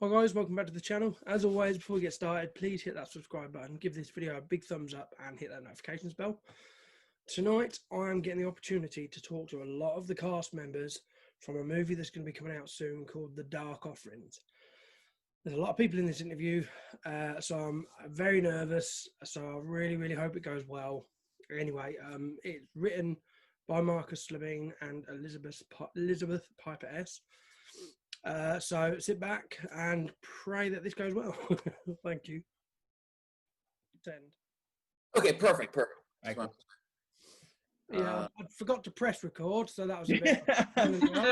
Hi guys, welcome back to the channel. As always, before we get started, please hit that subscribe button, give this video a big thumbs up and hit that notifications bell. Tonight, I am getting the opportunity to talk to a lot of the cast members from a movie that's going to be coming out soon called The Dark Offerings. There's a lot of people in this interview, so I'm very nervous, so I really hope it goes well. Anyway, it's written by Marcus Slabine and Elizabeth Piper S. So sit back and pray that this goes well. Thank you. Send. Okay, perfect. Right. Yeah, I forgot to press record, so that was a bit.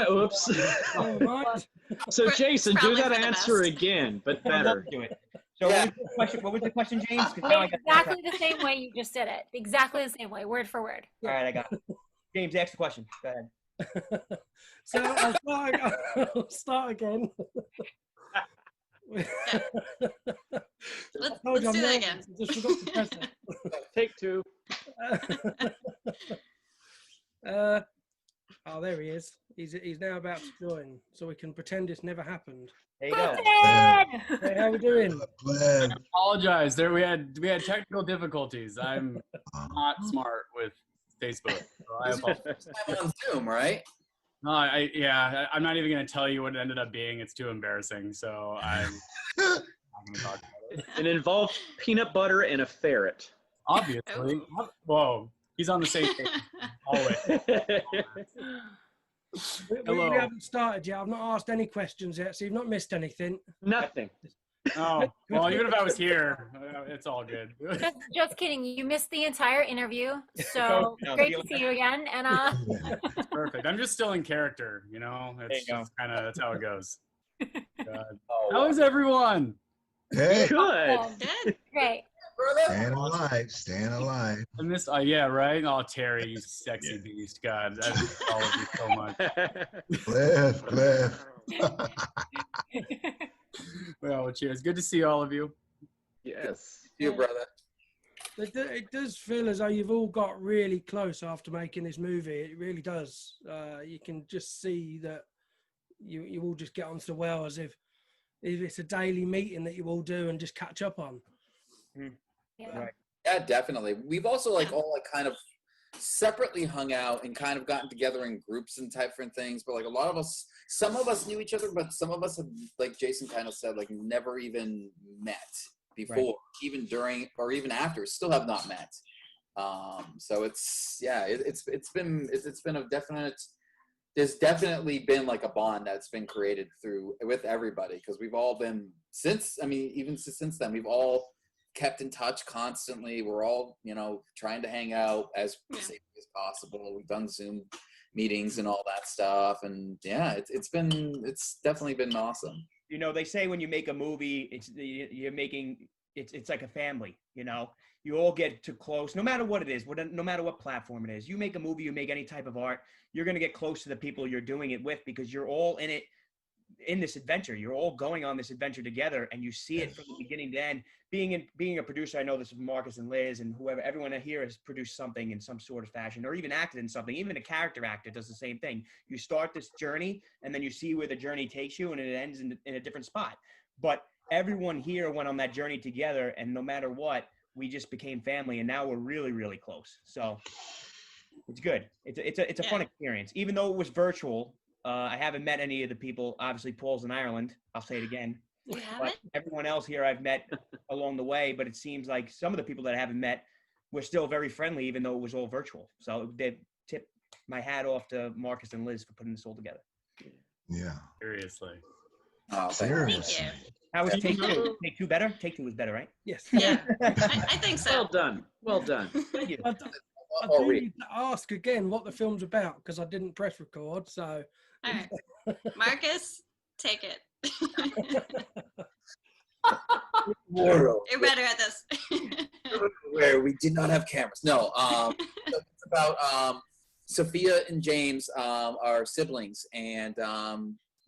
Oops. All right. So Jason, do Probably that for the answer best. again, but better. Do it. So Yeah. what was the question, James? 'Cause now I got Exactly the same way you just did it. Exactly the same way, word for word. All right, I got it. James, ask the question. Go ahead. So I'll start again. Let's Told you do I'm that nervous, again. I just forgot to press it. Take two. Oh, there he is. He's now about to join, so we can pretend it's never happened. There you go. Pretend! Hey, how we doing? Glad. Apologize. We had technical difficulties. I'm not smart with Facebook. So I apologize. I'm on Zoom, right? No, I'm not even going to tell you what it ended up being. It's too embarrassing. So I'm not going to talk about it. It involved peanut butter and a ferret. Obviously. Whoa. He's on the same page. Always. Hello. We haven't started yet. I've not asked any questions yet, so you've not missed anything. Nothing. Oh, well, even if I was here, it's all good. Just kidding. You missed the entire interview. So No, great to see you again. And It's perfect. I'm just still in character, you know? It's There you just kind of, that's how it goes. God. Oh, How is everyone? Hey, Good. good. Great. staying alive, staying alive. I missed, yeah, right? Oh, Terry, you sexy beast. God, I miss all of you so much. Cliff. Well, cheers. Good to see all of you. Yes. you, brother. It does feel as though you've all got really close after making this movie. It really does. You can just see that you all just get on so well, as if it's a daily meeting that you all do and just catch up on. Yeah. Right. Yeah, definitely. We've also all kind of separately hung out and kind of gotten together in groups and type different things. But like a lot of us, some of us knew each other, but some of us have, like Jason kind of said, like never even met before, Right. even during or even after, still have not met. So it's been a definite. There's definitely been like a bond that's been created with everybody, because we've all been even since then we've all kept in touch constantly. We're all trying to hang out as safely as possible. We've done Zoom meetings and all that stuff, and yeah, it's definitely been awesome. You know, they say when you make a movie, it's like a family. You know, you all get too close, no matter what it is, no matter what platform it is. You make a movie, you make any type of art, you're gonna get close to the people you're doing it with, because you're all in it, in this adventure. You're all going on this adventure together, and you see it from the beginning to end. Being a producer, I know this with Marcus and Liz and whoever, everyone here has produced something in some sort of fashion, or even acted in something. Even a character actor does the same thing. You start this journey, and then you see where the journey takes you, and it ends in a different spot. But everyone here went on that journey together, and no matter what, we just became family, and now we're really close. So it's good. It's a fun experience, even though it was virtual. I haven't met any of the people. Obviously, Paul's in Ireland. I'll say it again. You But haven't? everyone else here I've met along the way. But it seems like some of the people that I haven't met, we're still very friendly, even though it was all virtual. So they tip my hat off to Marcus and Liz for putting this all together. Yeah, Seriously. Oh, seriously. How was Take Two? Take Two better? Take Two was better, right? Yes. Yeah, I think Well so. done. Well done. Thank you. I do need to ask again what the film's about, because I didn't press record. So All right. Marcus, take it. World You're better at this. where we did not have cameras. No, it's about Sophia and James are siblings, and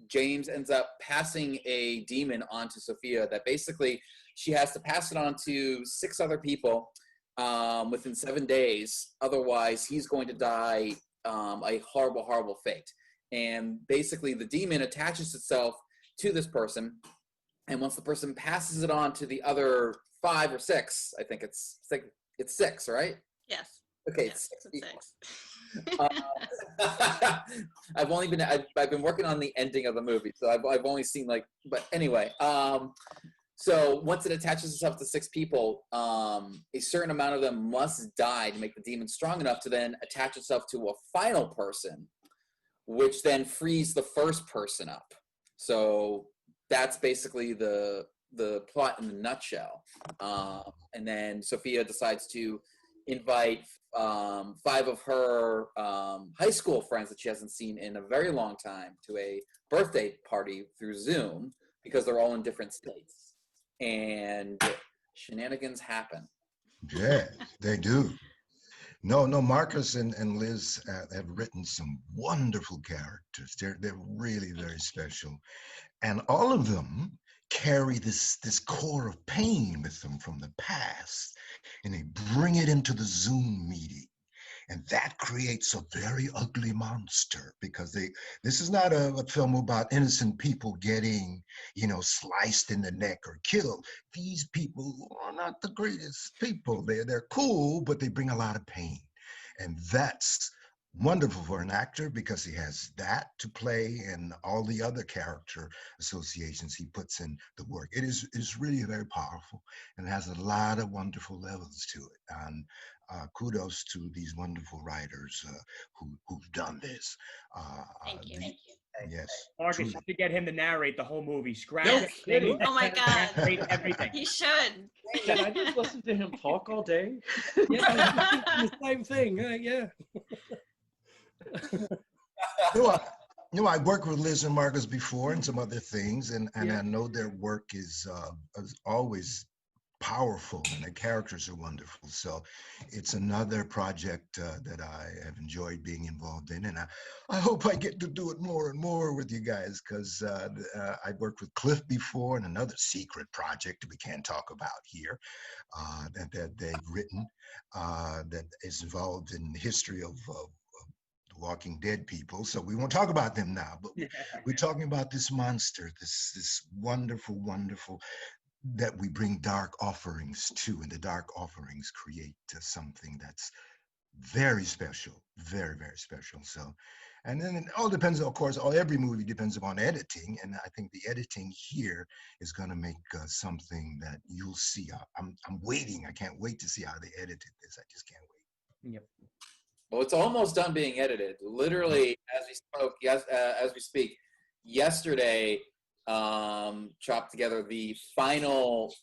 James ends up passing a demon onto Sophia that basically she has to pass it on to 6 other people within 7 days. Otherwise, he's going to die a horrible fate. And basically, the demon attaches itself to this person and once the person passes it on to the other 5 or 6, I think it's 6, right? Yes. Okay, Yes, 6 it's people. 6. I've been working on the ending of the movie, so I've only seen but anyway, so once it attaches itself to 6 people, a certain amount of them must die to make the demon strong enough to then attach itself to a final person, which then frees the first person up. So that's basically the plot in a nutshell. And then Sophia decides to invite 5 of her high school friends that she hasn't seen in a very long time to a birthday party through Zoom, because they're all in different states. And shenanigans happen. Yeah, they do. No, Marcus and Liz have written some wonderful characters. They're really very special, and all of them carry this core of pain with them from the past, and they bring it into the Zoom meeting. And that creates a very ugly monster, because this is not a film about innocent people getting, sliced in the neck or killed. These people are not the greatest people. They're cool, but they bring a lot of pain. And that's wonderful for an actor, because he has that to play and all the other character associations he puts in the work. It's really very powerful, and it has a lot of wonderful levels to it. And kudos to these wonderful writers who've done this. Thank you. Yes. Marcus, truly. you should get him to narrate the whole movie. Scratch Yes. everything. Oh my God. Narrate everything. He should. Can I just listen to him talk all day? Yeah, I was thinking the same thing. Yeah. I worked with Liz and Marcus before and some other things, and Yeah. I know their work is always powerful, and the characters are wonderful. So it's another project that I have enjoyed being involved in, and I hope I get to do it more and more with you guys, because I worked with Cliff before, and another secret project that we can't talk about here that they've written that is involved in the history of Walking Dead people. So we won't talk about them now, but we're talking about this monster, this wonderful that we bring dark offerings to, and the dark offerings create something that's very special, very, very special. So, and then it all depends, of course, every movie depends upon editing, and I think the editing here is going to make something that you'll see. I'm waiting. I can't wait to see how they edited this. I just can't wait. Yep. Well, it's almost done being edited. Literally, as we speak, yesterday, chopped together the final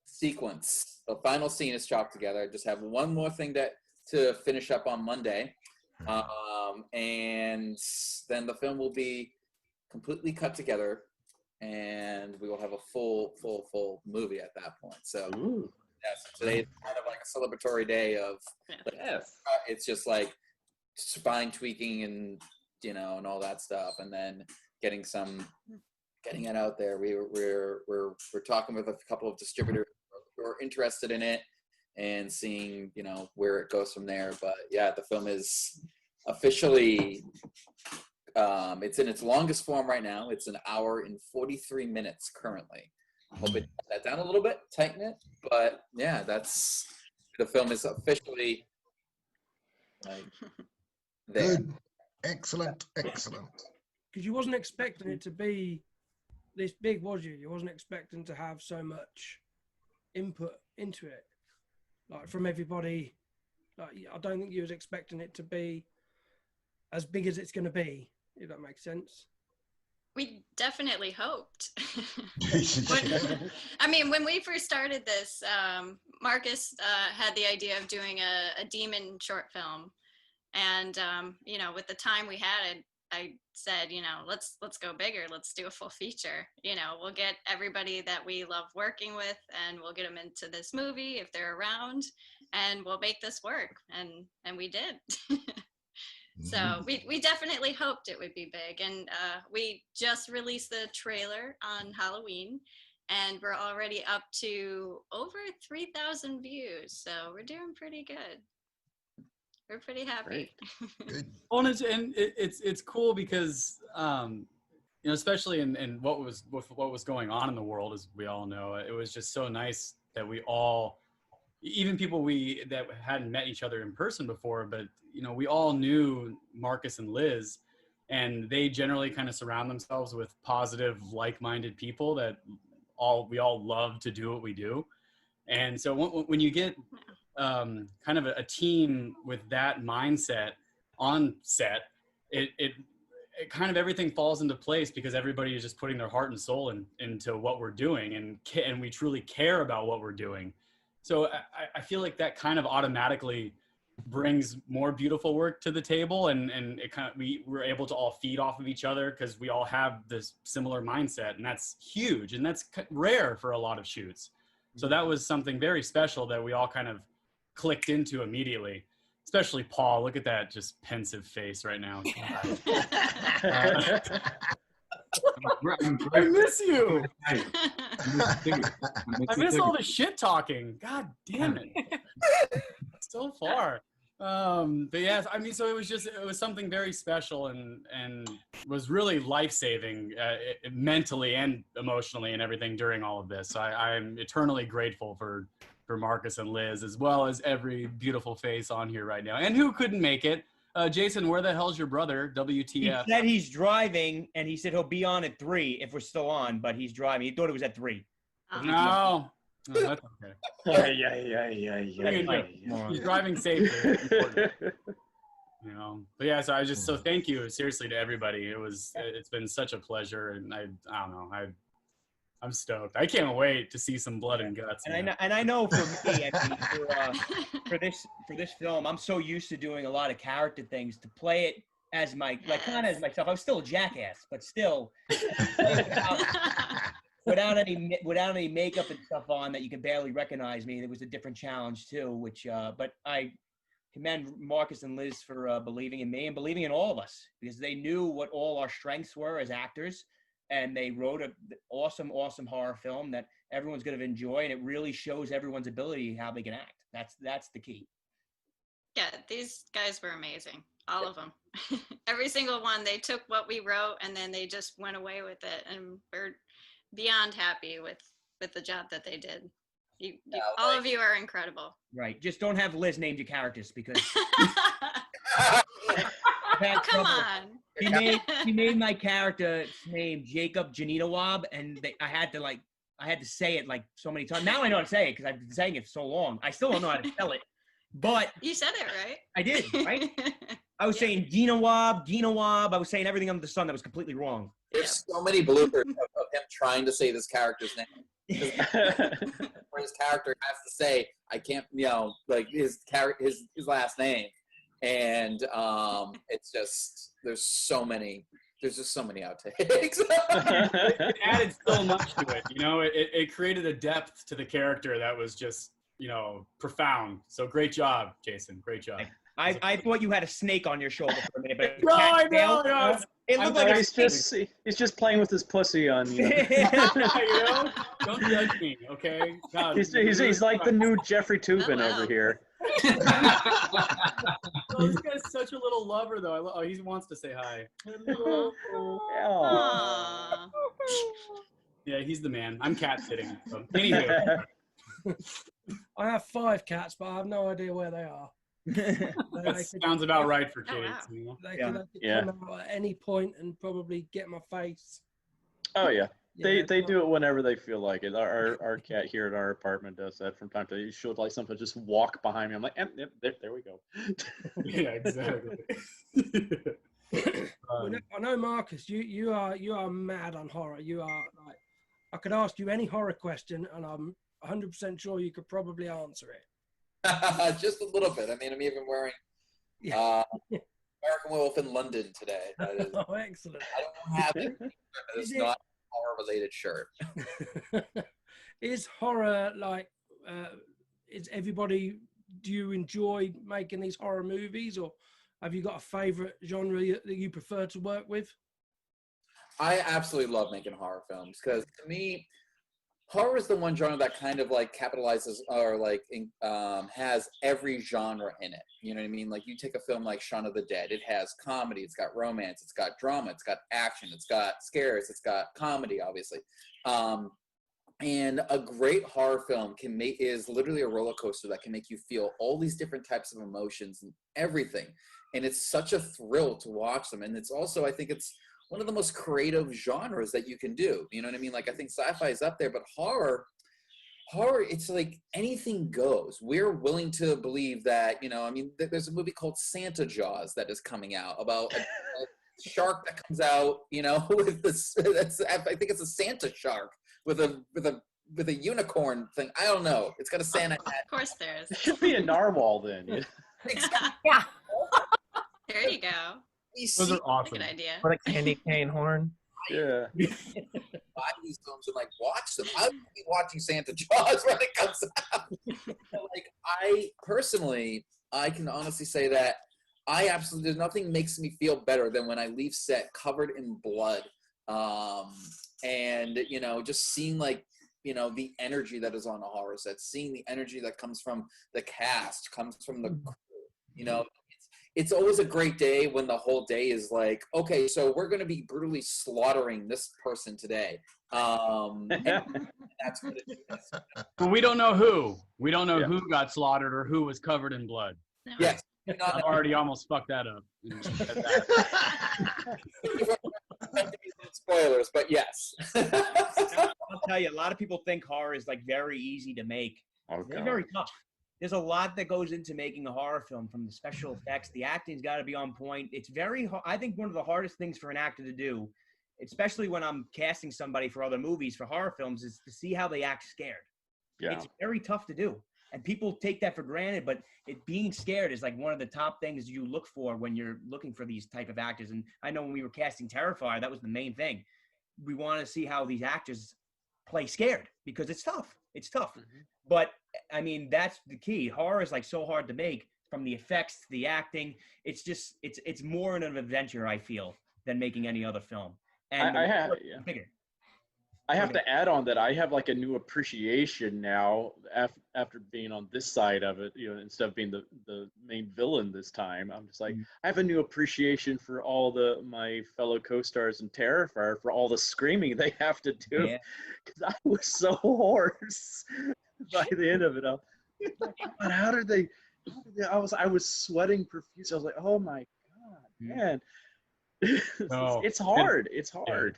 sequence. The final scene is chopped together. I just have one more thing to finish up on Monday, and then the film will be completely cut together, and we will have a full movie at that point. So. Ooh. Yeah, so today is kind of like a celebratory day of, Yes. it's just like spine tweaking and and all that stuff, and then getting it out there. We're talking with a couple of distributors who are interested in it, and seeing where it goes from there. But yeah, the film is officially it's in its longest form right now. It's 1 hour and 43 minutes currently. Hope it cut that down a little bit, tighten it, but yeah, the film is officially there. Good, excellent. Because you wasn't expecting it to be this big, was you? You wasn't expecting to have so much input into it, like from everybody. Like, I don't think you was expecting it to be as big as it's going to be, if that makes sense. We definitely hoped. When we first started this, Marcus had the idea of doing a demon short film. And, with the time we had, I said, let's go bigger. Let's do a full feature. We'll get everybody that we love working with, and we'll get them into this movie if they're around, and we'll make this work. And we did. So we definitely hoped it would be big, and we just released the trailer on Halloween, and we're already up to over 3,000 views. So we're doing pretty good. We're pretty happy. Good. Well, and it's cool because you know, especially in what was going on in the world, as we all know, it was just so nice that we all, even people that hadn't met each other in person before, but you know, we all knew Marcus and Liz, and they generally kind of surround themselves with positive, like-minded people that we all love to do what we do. And so when you get kind of a team with that mindset on set, it kind of everything falls into place because everybody is just putting their heart and soul into what we're doing, and we truly care about what we're doing. So I feel like that kind of automatically brings more beautiful work to the table, and it kind of, we're able to all feed off of each other because we all have this similar mindset, and that's huge, and that's rare for a lot of shoots. So that was something very special that we all kind of clicked into immediately, especially Paul. Look at that just pensive face right now. I miss you. I miss all the shit talking. God damn it. So far. But yes, I mean, so it was something very special and was really life-saving mentally and emotionally and everything during all of this. So I'm eternally grateful for Marcus and Liz, as well as every beautiful face on here right now. And who couldn't make it? Jason, where the hell's your brother? WTF? He said he's driving, and he said he'll be on at 3 if we're still on, but he's driving. He thought it was at 3. No, that's okay. Yeah. He's driving safely. You know, but yeah, so I just, so thank you seriously to everybody. It's been such a pleasure, and I don't know, I'm stoked. I can't wait to see some blood and guts. And I know for me, I mean, for this film, I'm so used to doing a lot of character things, to play it as kind of as myself. I was still a jackass, but still without any makeup and stuff on that you can barely recognize me. It was a different challenge too, which but I commend Marcus and Liz for believing in me and believing in all of us, because they knew what all our strengths were as actors. And they wrote an awesome horror film that everyone's going to enjoy, and it really shows everyone's ability, how they can act. That's the key. Yeah, these guys were amazing, all of them. Every single one, they took what we wrote and then they just went away with it, and we're beyond happy with the job that they did. All of you are incredible. Right. Just don't have Liz named your characters, because come on. He made my character name Jacob Janitawab, and I had to say it like so many times. Now I know how to say it because I've been saying it so long. I still don't know how to spell it, but you said it right. I did, right? I was saying Ginawab. I was saying everything under the sun that was completely wrong. There's so many bloopers of him trying to say this character's name. Where his character has to say, I can't, like his last name. And it's just there's just so many outtakes. It added so much to it, it created a depth to the character that was just, profound. So great job, Jason. Great job. I thought you had a snake on your shoulder for a minute, but no, I know. It looked like he's just playing with his pussy on you. Don't judge me, okay? God, he's like the new Jeffrey Toobin over here. Oh, this guy's such a little lover, though. He wants to say hi. Yeah, he's the man. I'm cat sitting. So. Anywho. I have 5 cats, but I have no idea where they are. That sounds about right for kids. Wow. They could come out at any point and probably get my face. Oh yeah. They do it whenever they feel like it. Our cat here at our apartment does that from time to time. She'll like something just walk behind me. I'm like, there we go. Yeah, exactly. I know, Marcus, you are mad on horror. You are like, I could ask you any horror question, and I'm 100% sure you could probably answer it. Just a little bit. I mean, I'm even wearing American Wolf in London today. That is, oh, excellent. I don't have it. It's not horror-related shirt. Is horror like? Is everybody? Do you enjoy making these horror movies, or have you got a favorite genre that you prefer to work with? I absolutely love making horror films because to me, horror is the one genre that kind of like capitalizes or like has every genre in it. You know what I mean? Like you take a film like Shaun of the Dead, it has comedy, it's got romance, it's got drama, it's got action, it's got scares, it's got comedy, obviously. And a great horror film is literally a roller coaster that can make you feel all these different types of emotions and everything. And it's such a thrill to watch them. And it's also, I think it's one of the most creative genres that you can do. You know what I mean? Like I think sci-fi is up there, but horror, it's like anything goes. We're willing to believe that, you know, I mean, there's a movie called Santa Jaws that is coming out about a shark that comes out, you know, with this, I think it's a Santa shark with a unicorn thing. I don't know. It's got a Santa hat. Of course there is. It should be a narwhal then. Yeah. There you go. Those are awesome. Good idea. What a candy cane horn. Yeah. Buy these films and like watch them. I would be watching Santa Jaws when it comes out. Like I personally, I can honestly say that there's nothing makes me feel better than when I leave set covered in blood. And you know, just seeing like, you know, the energy that is on a horror set, seeing the energy that comes from the cast, comes from the crew, you know. It's always a great day when the whole day is like, okay, so we're going to be brutally slaughtering this person today. And that's what it is. But we don't know who. We don't know who got slaughtered or who was covered in blood. Yes. I've already almost fucked that up. Spoilers, but yes. I'll tell you, a lot of people think horror is like very easy to make. Oh, It's very tough. There's a lot that goes into making a horror film, from the special effects. The acting's got to be on point. It's very, I think one of the hardest things for an actor to do, especially when I'm casting somebody for other movies, for horror films, is to see how they act scared. Yeah. It's very tough to do. And people take that for granted, but being scared is like one of the top things you look for when you're looking for these type of actors. And I know when we were casting Terrifier, that was the main thing. We want to see how these actors play scared, because it's tough. It's tough. Mm-hmm. But I mean, that's the key. Horror is like so hard to make, from the effects to the acting. It's just, it's more an adventure, I feel, than making any other film. And I have to add on that I have like a new appreciation now after being on this side of it, you know, instead of being the main villain this time. I'm just like, I have a new appreciation for all my fellow co-stars in Terrifier, for all the screaming they have to do. Because I was so hoarse by the end of it. God, how did they I was sweating profusely. I was like, oh my God, man. It's hard. It's hard.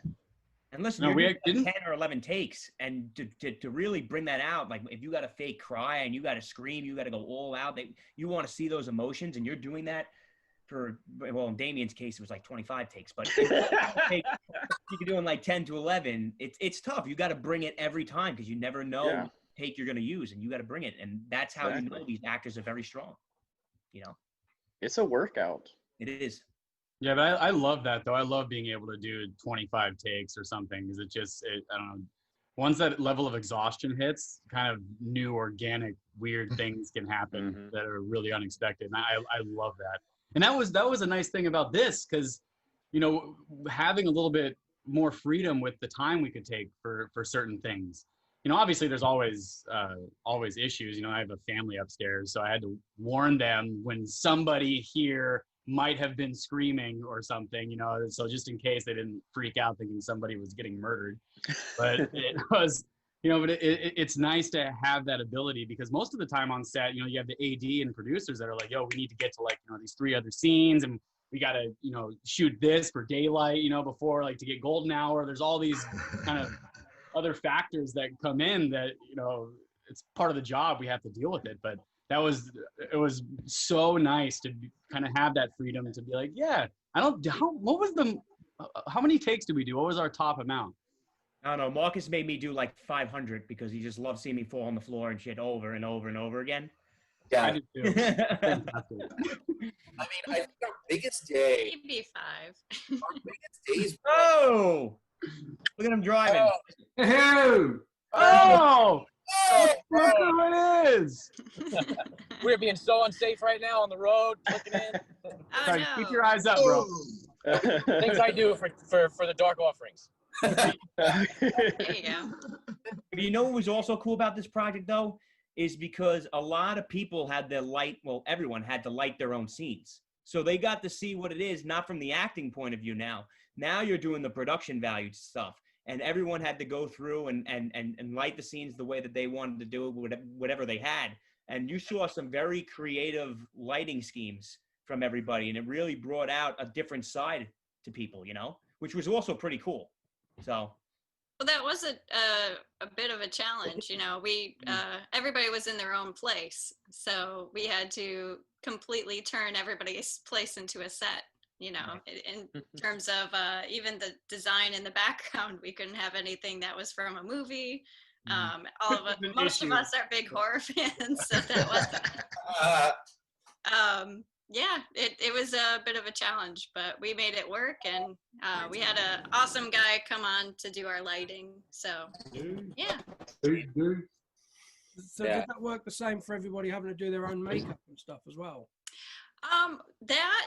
And listen, you're doing like 10 or 11 takes, and to really bring that out, like if you got a fake cry and you got to scream, you got to go all out. You want to see those emotions, and you're doing that for, well, in Damien's case, it was like 25 takes, but you're doing like 10 to 11. It's tough. You got to bring it every time, because you never know what take you're going to use, and you got to bring it. And that's how you know these actors are very strong. You know, it's a workout. It is. Yeah, but I love that, though. I love being able to do 25 takes or something, because I don't know, once that level of exhaustion hits, kind of new, organic, weird things can happen that are really unexpected. And I love that. And that was a nice thing about this, because, you know, having a little bit more freedom with the time we could take for certain things. You know, obviously there's always issues. You know, I have a family upstairs, so I had to warn them when somebody here might have been screaming or something, you know, so just in case they didn't freak out thinking somebody was getting murdered. But it was, you know, but it's nice to have that ability, because most of the time on set, you know, you have the AD and producers that are like, yo, we need to get to, like, you know, these 3 other scenes, and we got to, you know, shoot this for daylight, you know, before, like, to get golden hour. There's all these kind of other factors that come in that, you know, it's part of the job. We have to deal with it. But it was so nice to kind of have that freedom to be like, how many takes did we do? What was our top amount? I don't know. Marcus made me do like 500, because he just loved seeing me fall on the floor and shit over and over and over again. Yeah, I did too. I mean, I think our biggest day. Maybe 5. Our biggest days. Oh, look at him driving. Oh, look who it is. We're being so unsafe right now on the road, looking in. Oh, Sorry, no. keep your eyes up, bro. Things I do for the dark offerings. There you go. But you know what was also cool about this project, though, is because a lot of people had their everyone had to light their own scenes. So they got to see what it is, not from the acting point of view now. Now you're doing the production value stuff. And everyone had to go through and light the scenes the way that they wanted to do it, whatever they had. And you saw some very creative lighting schemes from everybody. And it really brought out a different side to people, you know, which was also pretty cool. So. Well, that was a bit of a challenge, you know. Everybody was in their own place, so we had to completely turn everybody's place into a set, you know. In terms of even the design in the background, we couldn't have anything that was from a movie. Most of us are big horror fans, so that was. Yeah, it was a bit of a challenge, but we made it work, and we had an awesome guy come on to do our lighting. So, yeah. So did that work the same for everybody having to do their own makeup and stuff as well? That,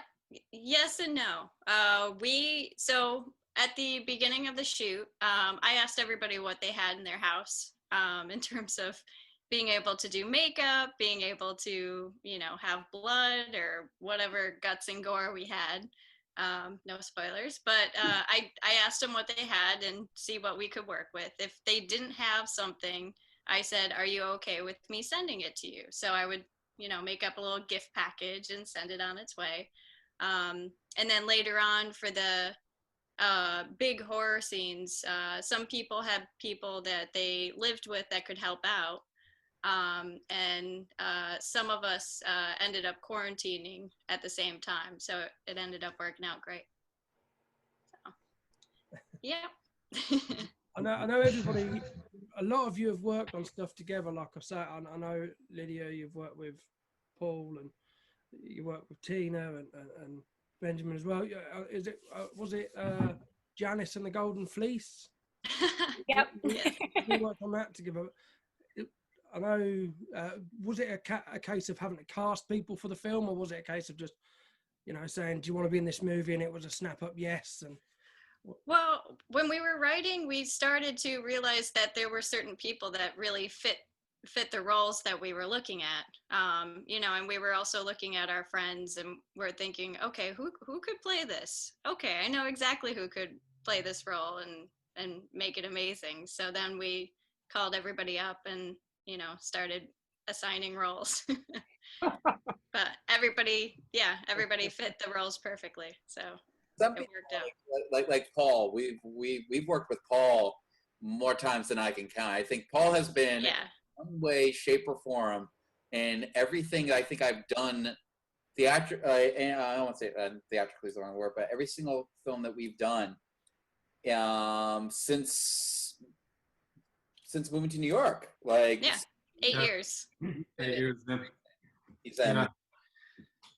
yes and no. So at the beginning of the shoot, I asked everybody what they had in their house in terms of being able to do makeup, being able to, you know, have blood or whatever guts and gore we had. No spoilers, but I asked them what they had and see what we could work with. If they didn't have something, I said, are you okay with me sending it to you? So I would, you know, make up a little gift package and send it on its way. And then later on for the big horror scenes, some people had people that they lived with that could help out. And some of us ended up quarantining at the same time, so it ended up working out great. So, yeah. I know everybody. A lot of you have worked on stuff together. Like I said, I know Lydia, you've worked with Paul, and you worked with Tina and Benjamin as well. Was it Janice and the Golden Fleece? Yep. We worked on that together. I know, was it a case of having to cast people for the film, or was it a case of just, you know, saying, do you want to be in this movie? And it was a snap up yes. And well, when we were writing, we started to realize that there were certain people that really fit the roles that we were looking at, you know, and we were also looking at our friends and we're thinking, okay, who could play this? Okay, I know exactly who could play this role and make it amazing. So then we called everybody up and, you know, started assigning roles. But everybody fit the roles perfectly. So some it people, worked out. like Paul, we've worked with Paul more times than I can count. I think Paul has been in one way, shape, or form in everything I think I've done. I don't want to say theatrically is the wrong word, but every single film that we've done since moving to New York, like 8 years. 8 years. Exactly.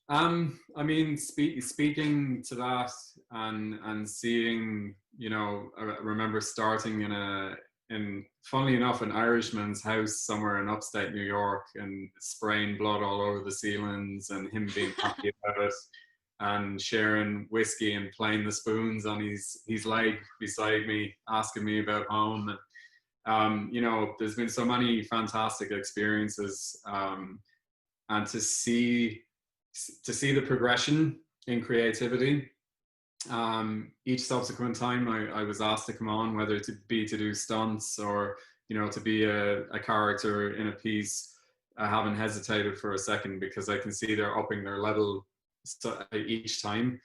I mean, speaking to that and seeing, you know, I remember starting in funnily enough, an Irishman's house somewhere in upstate New York and spraying blood all over the ceilings and him being happy about it and sharing whiskey and playing the spoons on his leg beside me, asking me about home. And, you know, there's been so many fantastic experiences, and to see the progression in creativity. Each subsequent time I was asked to come on, whether to do stunts or, you know, to be a character in a piece, I haven't hesitated for a second because I can see they're upping their level each time.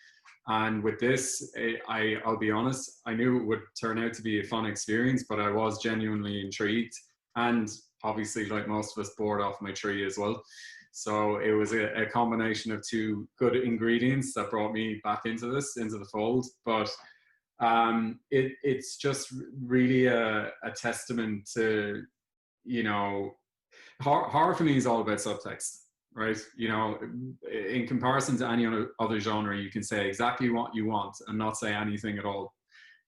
And with this, I'll be honest, I knew it would turn out to be a fun experience, but I was genuinely intrigued and obviously, like most of us, bored off my tree as well. So it was a combination of two good ingredients that brought me back into the fold. But it's just really a testament to, you know, horror for me is all about subtext, right? You know, in comparison to any other genre, you can say exactly what you want and not say anything at all.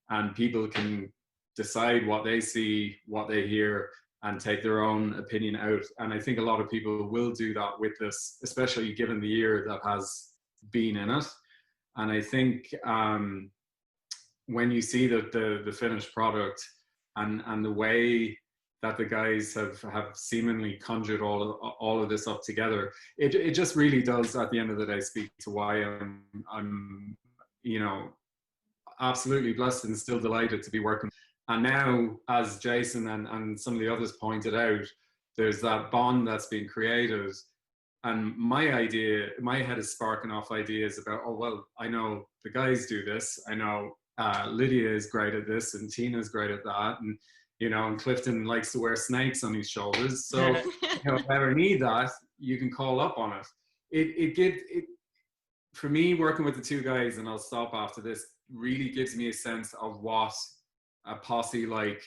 And people can decide what they see, what they hear, and take their own opinion out. And I think a lot of people will do that with this, especially given the year that has been in it. And I think when you see the finished product and the way that the guys have seemingly conjured all of this up together. It just really does, at the end of the day, speak to why I'm you know, absolutely blessed and still delighted to be working. And now, as Jason and some of the others pointed out, there's that bond that's been created. And my head is sparking off ideas about, oh, well, I know the guys do this. I know Lydia is great at this, and Tina's great at that. And, you know, and Clifton likes to wear snakes on his shoulders. So, you know, if I ever need that, you can call up on it. It for me, working with the two guys, and I'll stop after this, really gives me a sense of what a posse like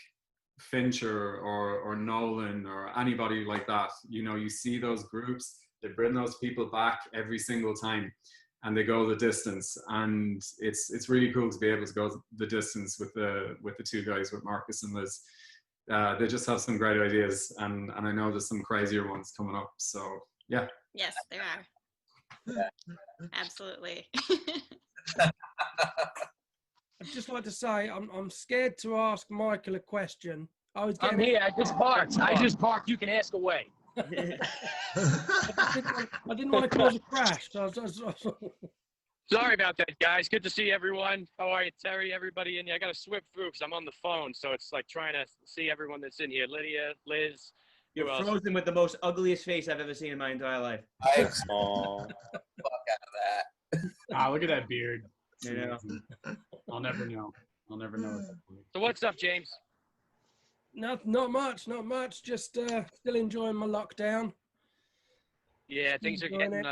Fincher or Nolan or anybody like that, you know, you see those groups, they bring those people back every single time, and they go the distance. And it's really cool to be able to go the distance with the two guys, with Marcus and Liz. They just have some great ideas, and I know there's some crazier ones coming up. So yeah. Yes, there are. Absolutely. I'd just like to say I'm scared to ask Michael a question. I'm here. I just parked. You can ask away. I didn't want to cause a crash. Sorry about that, guys. Good to see everyone. How are you, Terry? Everybody in here. I got to swip through because I'm on the phone, so it's like trying to see everyone that's in here. Lydia, Liz. You're frozen with the most ugliest face I've ever seen in my entire life. Fuck out of that. Look at that beard. You know. I'll never know. So what's up, James? Not much. Just still enjoying my lockdown. Yeah, things are getting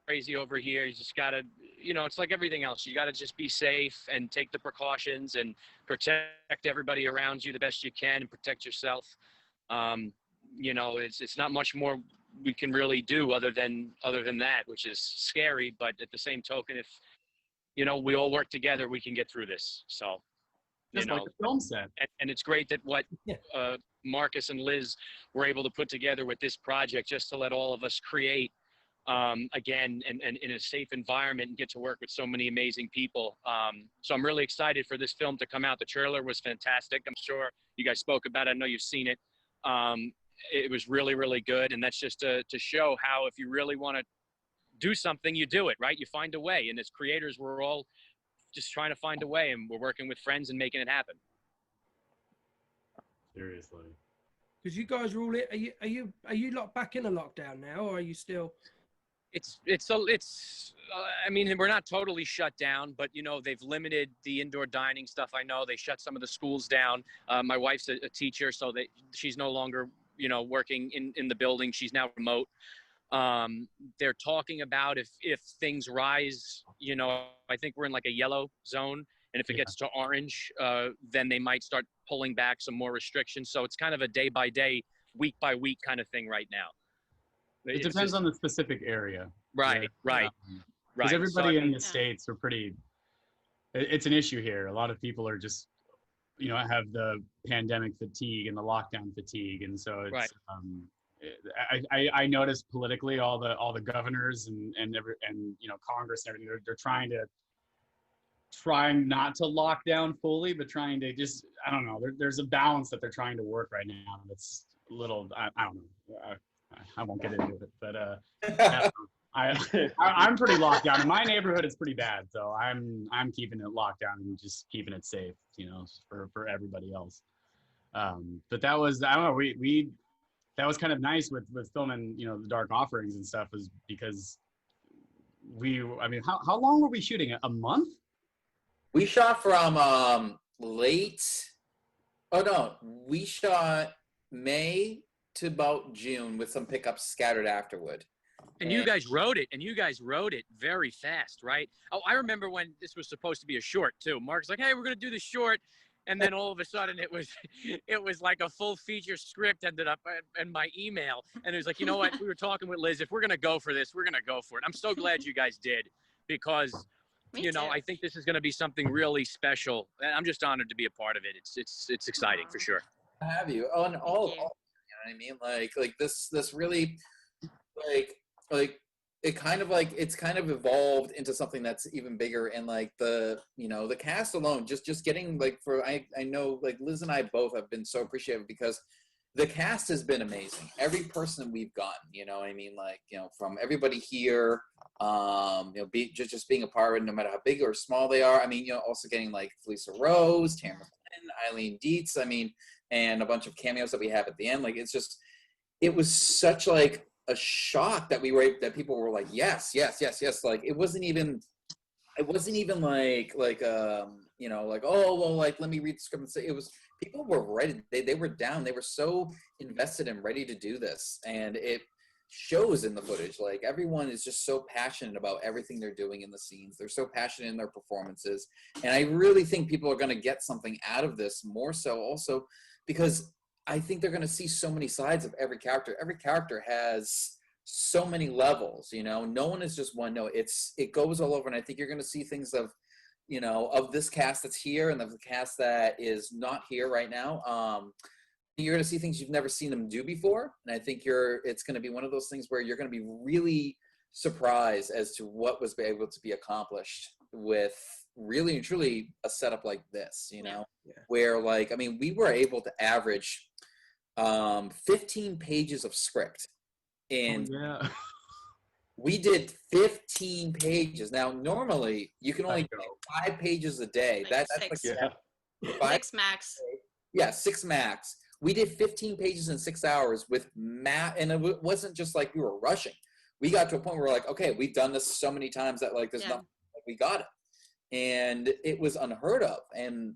crazy over here. You just gotta, you know, it's like everything else. You gotta just be safe and take the precautions and protect everybody around you the best you can and protect yourself. You know, it's not much more we can really do other than that, which is scary. But at the same token, if you know we all work together, we can get through this. So, you know, like the film said. And it's great that what Marcus and Liz were able to put together with this project, just to let all of us create again and in a safe environment and get to work with so many amazing people. So I'm really excited for this film to come out. The trailer was fantastic. I'm sure you guys spoke about it. I know you've seen it. It was really, really good. And that's just to show how if you really want to do something, you do it, right? You find a way. And as creators, we're all just trying to find a way, and we're working with friends and making it happen. Seriously. Because you guys are all are you locked back in a lockdown now, or are you still? I mean, we're not totally shut down, but you know, they've limited the indoor dining stuff. I know they shut some of the schools down. My wife's a teacher, so she's no longer, you know, working in the building. She's now remote. They're talking about if things rise, you know, I think we're in like a yellow zone. And if it gets to orange, then they might start pulling back some more restrictions. So it's kind of a day by day, week by week kind of thing right now. It depends on the specific area. Right. Because everybody in the States are pretty, it's an issue here. A lot of people are just, you know, have the pandemic fatigue and the lockdown fatigue. And so it's, I noticed politically all the governors and you know, Congress and everything, they're trying not to lock down fully, but trying to just, I don't know, there's a balance that they're trying to work right now that's a little, I don't know, I won't get into it, but I'm pretty locked down. In my neighborhood, it's pretty bad, so I'm keeping it locked down and just keeping it safe, you know, for everybody else. But that was, I don't know, that was kind of nice with filming, you know, the Dark Offerings and stuff, was because I mean, how long were we shooting? A month? We shot from we shot May to about June with some pickups scattered afterward. And you guys wrote it very fast, right? Oh, I remember when this was supposed to be a short too. Mark's like, hey, we're going to do the short. And then all of a sudden it was like a full feature script ended up in my email. And it was like, you know what? We were talking with Liz, if we're going to go for this, we're going to go for it. I'm so glad you guys did, because you know, I think this is going to be something really special. And I'm just honored to be a part of it. It's exciting for sure. Have you on all, you know what I mean? Like this really like it kind of like it's kind of evolved into something that's even bigger. And like the, you know, the cast alone, just getting like I know like Liz and I both have been so appreciative, because the cast has been amazing. Every person we've gotten, you know what I mean? Like, you know, from everybody here, you know, just being a part of it, no matter how big or small they are. I mean, you know, also getting like Felissa Rose, Tamara Flynn, Eileen Dietz, I mean, and a bunch of cameos that we have at the end. Like, it's just, it was such like a shock that that people were like, yes, yes, yes, yes. Like, it wasn't even like, you know, like, oh, well, like, let me read the script and say, it was, people were ready. They were down. They were so invested and ready to do this. And it shows in the footage. Like, everyone is just so passionate about everything they're doing in the scenes. They're so passionate in their performances. And I really think people are going to get something out of this, more so also because I think they're going to see so many sides of every character. Every character has so many levels, you know. No one is just one note. It goes all over. And I think you're going to see things of, you know, of this cast that's here and of the cast that is not here right now. You're going to see things you've never seen them do before. And I think it's going to be one of those things where you're going to be really surprised as to what was able to be accomplished with really and truly a setup like this, you know, where, like, I mean, we were able to average 15 pages of script. And we did 15 pages. Now, normally you can only do 5 pages a day. Like That's six. Like 6 max. Yeah, 6 max. We did 15 pages in 6 hours with and it wasn't just like we were rushing. We got to a point where we're like, okay, we've done this so many times that like there's nothing, like, we got it. And it was unheard of. And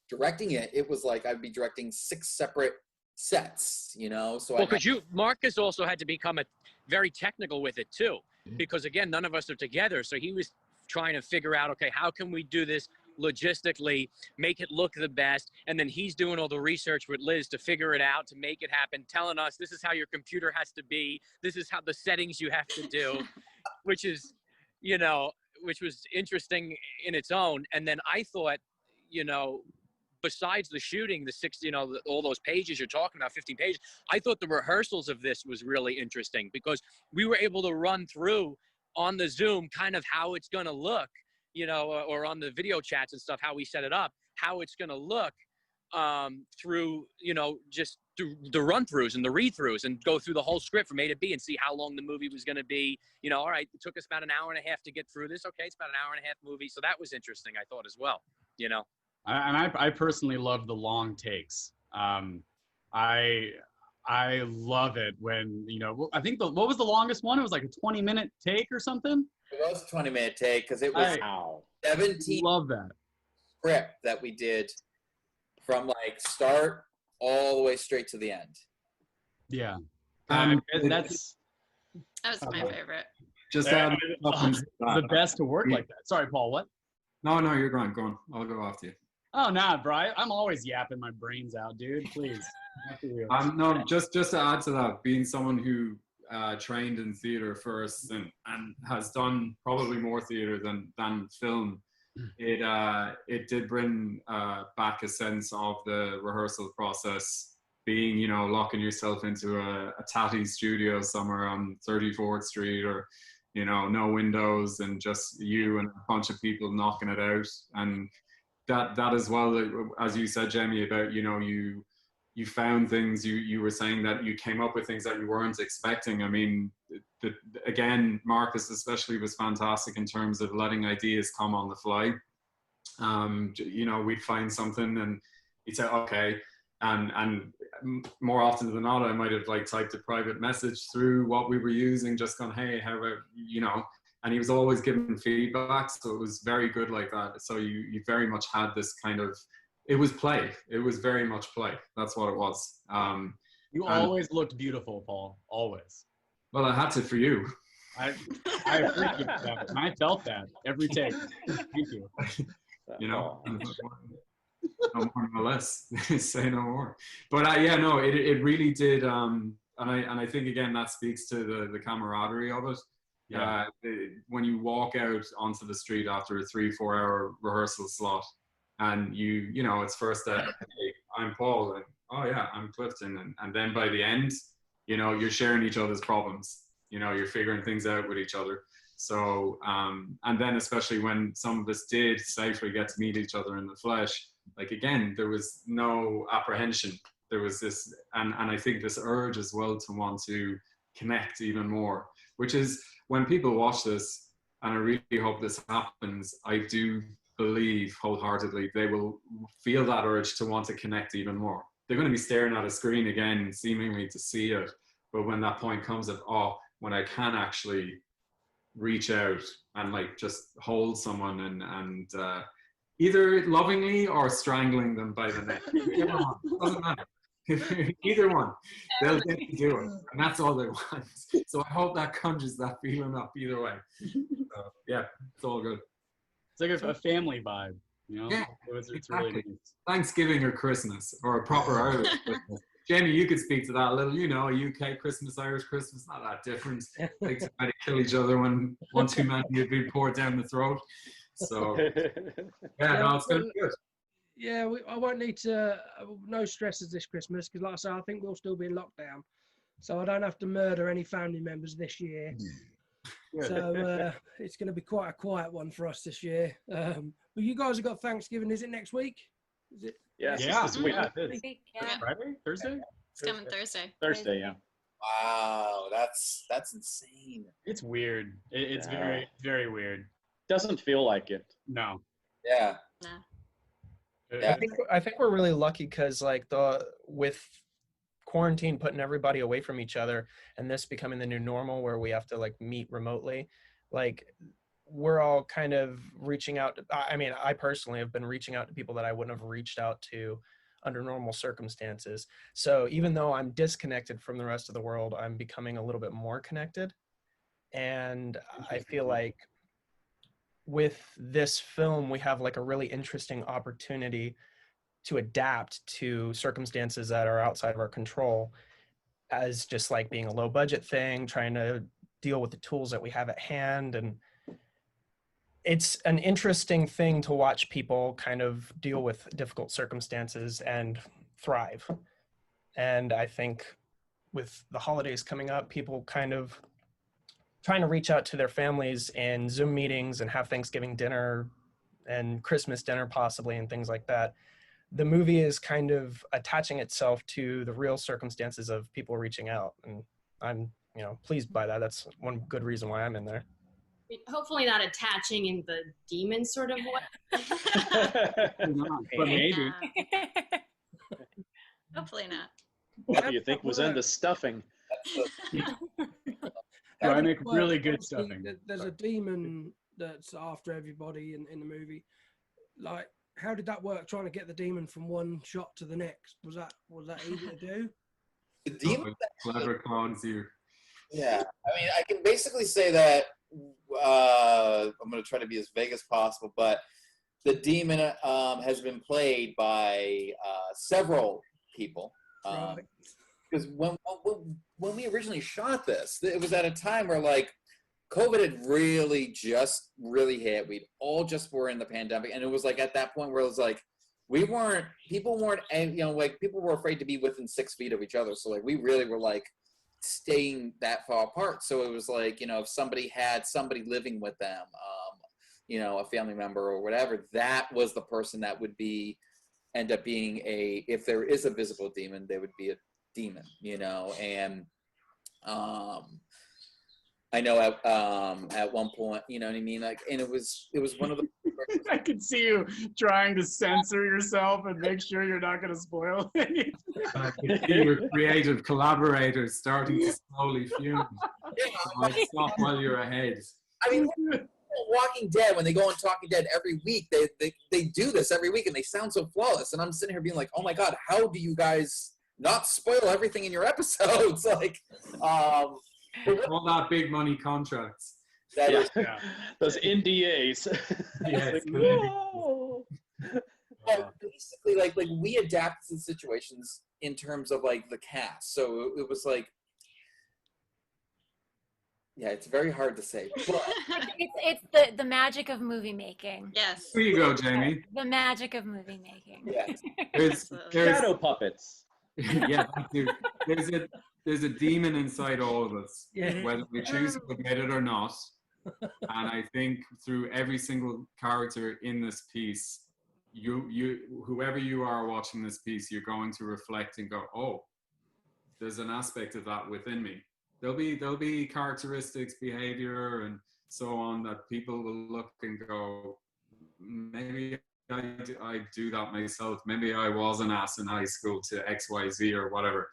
directing it was like I'd be directing 6 separate sets, you know. So well, because Marcus also had to become very technical with it too, because again, none of us are together. So he was trying to figure out, okay, how can we do this logistically, make it look the best? And then he's doing all the research with Liz to figure it out, to make it happen, telling us this is how your computer has to be, this is how the settings you have to do, which is, you know, which was interesting in its own. And then I thought, you know, besides the shooting, the 6, you know, all those pages you're talking about, 15 pages, I thought the rehearsals of this was really interesting because we were able to run through on the Zoom kind of how it's going to look, you know, or on the video chats and stuff, how we set it up, how it's going to look through, you know, just through the run-throughs and the read-throughs, and go through the whole script from A to B and see how long the movie was going to be. You know, all right, it took us about an hour and a half to get through this. Okay, it's about an hour and a half movie. So that was interesting, I thought, as well, you know. I personally love the long takes. I love it when, you know, I think what was the longest one? It was like a 20-minute take or something. It was a 20-minute take because it was 17. Love that script that we did from like start all the way straight to the end. Yeah, that was my favorite. Just the best to work like that. Sorry, Paul. What? No, you're going. Go on. I'll go after you. Oh, nah, bro. I'm always yapping my brains out, dude. Please. No, just to add to that, being someone who trained in theater first and has done probably more theater than film, it did bring back a sense of the rehearsal process, being, you know, locking yourself into a tatty studio somewhere on 34th Street, or, you know, no windows and just you and a bunch of people knocking it out. And that as well, as you said, Jamie, about, you know, you found things, you were saying that you came up with things that you weren't expecting. I mean, again, Marcus especially was fantastic in terms of letting ideas come on the fly. You know, we'd find something and he'd say, okay. And more often than not, I might have like typed a private message through what we were using, just gone, hey, how about, you know, and he was always giving feedback. So it was very good like that. So you very much had this kind of, it was play. It was very much play. That's what it was. You always looked beautiful, Paul. Always. Well, I had to for you. I appreciate that. And I felt that every take. Thank you. You know, no more, no less. Say no more. But yeah, no, it really did. And I think again that speaks to the camaraderie of it. Yeah. When you walk out onto the street after a 3-4 hour rehearsal slot, and you know, it's first hey, I'm Paul, and oh yeah, I'm Clifton, and then by the end, you know, you're sharing each other's problems. You know, you're figuring things out with each other. So, and then especially when some of us did safely get to meet each other in the flesh, like again, there was no apprehension. there was this, and I think this urge as well to want to connect even more, which is when people watch this, and I really hope this happens, I do believe wholeheartedly they will feel that urge to want to connect even more. They're going to be staring at a screen again, seemingly to see it, but when that point comes of, oh, when I can actually reach out and like just hold someone and either lovingly or strangling them by the neck. Doesn't matter. Either one, they'll get to do it, and that's all they want. So I hope that conjures that feeling up either way. Yeah, it's all good. It's like a family vibe, you know? Yeah, it's exactly. really nice. Thanksgiving or Christmas, or a proper Irish Christmas. Jamie, you could speak to that a little. You know, UK Christmas, Irish Christmas, not that different. They try to kill each other when one too many have been poured down the throat. So, yeah, no, it's going to be good. Yeah, I won't need to, no stresses this Christmas, because like I say, I think we'll still be in lockdown. So I don't have to murder any family members this year. Yeah. So it's going to be quite a quiet one for us this year. But you guys have got Thanksgiving. Is it next week? Is it? Yes, Yeah, this week. yeah, it is. Yeah. Friday? Thursday? It's coming Thursday. Thursday, yeah. Wow, that's insane. It's weird. It's Yeah. very, very weird. Doesn't feel like it. No. Yeah. Nah. Yeah. I think we're really lucky because like with quarantine putting everybody away from each other and this becoming the new normal where we have to like meet remotely, like we're all kind of reaching out. I mean, I personally have been reaching out to people that I wouldn't have reached out to under normal circumstances. So even though I'm disconnected from the rest of the world, I'm becoming a little bit more connected. And I feel like with this film, we have like a really interesting opportunity to adapt to circumstances that are outside of our control as just like being a low budget thing, trying to deal with the tools that we have at hand. And it's an interesting thing to watch people kind of deal with difficult circumstances and thrive. And I think with the holidays coming up, people kind of trying to reach out to their families in Zoom meetings and have Thanksgiving dinner and Christmas dinner possibly and things like that. The movie is kind of attaching itself to the real circumstances of people reaching out. And I'm, pleased by that. That's one good reason why I'm in there. Hopefully not attaching in the demon sort of way. But maybe. Hopefully not. What do you think was in the stuffing? I make really good stuffing. There's a demon that's after everybody in the movie. Like, how did that work? Trying to get the demon from one shot to the next, was that easy to do? The demon. Clever clones you. Yeah, I mean, I can basically say that I'm going to try to be as vague as possible, but the demon has been played by several people. Because when we originally shot this, it was at a time where like COVID had really hit. We all just were in the pandemic, and it was like at that point where it was like people weren't, like people were afraid to be within 6 feet of each other. So like we really were like staying that far apart. So it was like, if somebody had somebody living with them, a family member or whatever, that was the person that would end up being if there is a visible demon, they would be a demon, and I know at one point, you know what I mean, like, and it was one of the I could see you trying to censor yourself and make sure you're not going to spoil anything. I could see your creative collaborators starting to slowly fume. So stop while you're ahead. I mean, Walking Dead, when they go on Talking Dead every week, they do this every week, and they sound so flawless. And I'm sitting here being like, oh my God, how do you guys not spoil everything in your episodes? Like, all that big money contracts. That is, those NDAs. Yes. Well, basically, like we adapt to the situations in terms of like the cast. So it was like, yeah, it's very hard to say. But It's the magic of movie making. Yes. Here you go, Jamie. The magic of movie making. Yes. There's shadow puppets. Yeah, dude. There's a demon inside all of us, whether we choose to admit it or not. And I think through every single character in this piece, whoever you are watching this piece, you're going to reflect and go, oh, there's an aspect of that within me. There'll be characteristics, behavior, and so on that people will look and go, maybe I do that myself. Maybe I was an ass in high school to XYZ or whatever.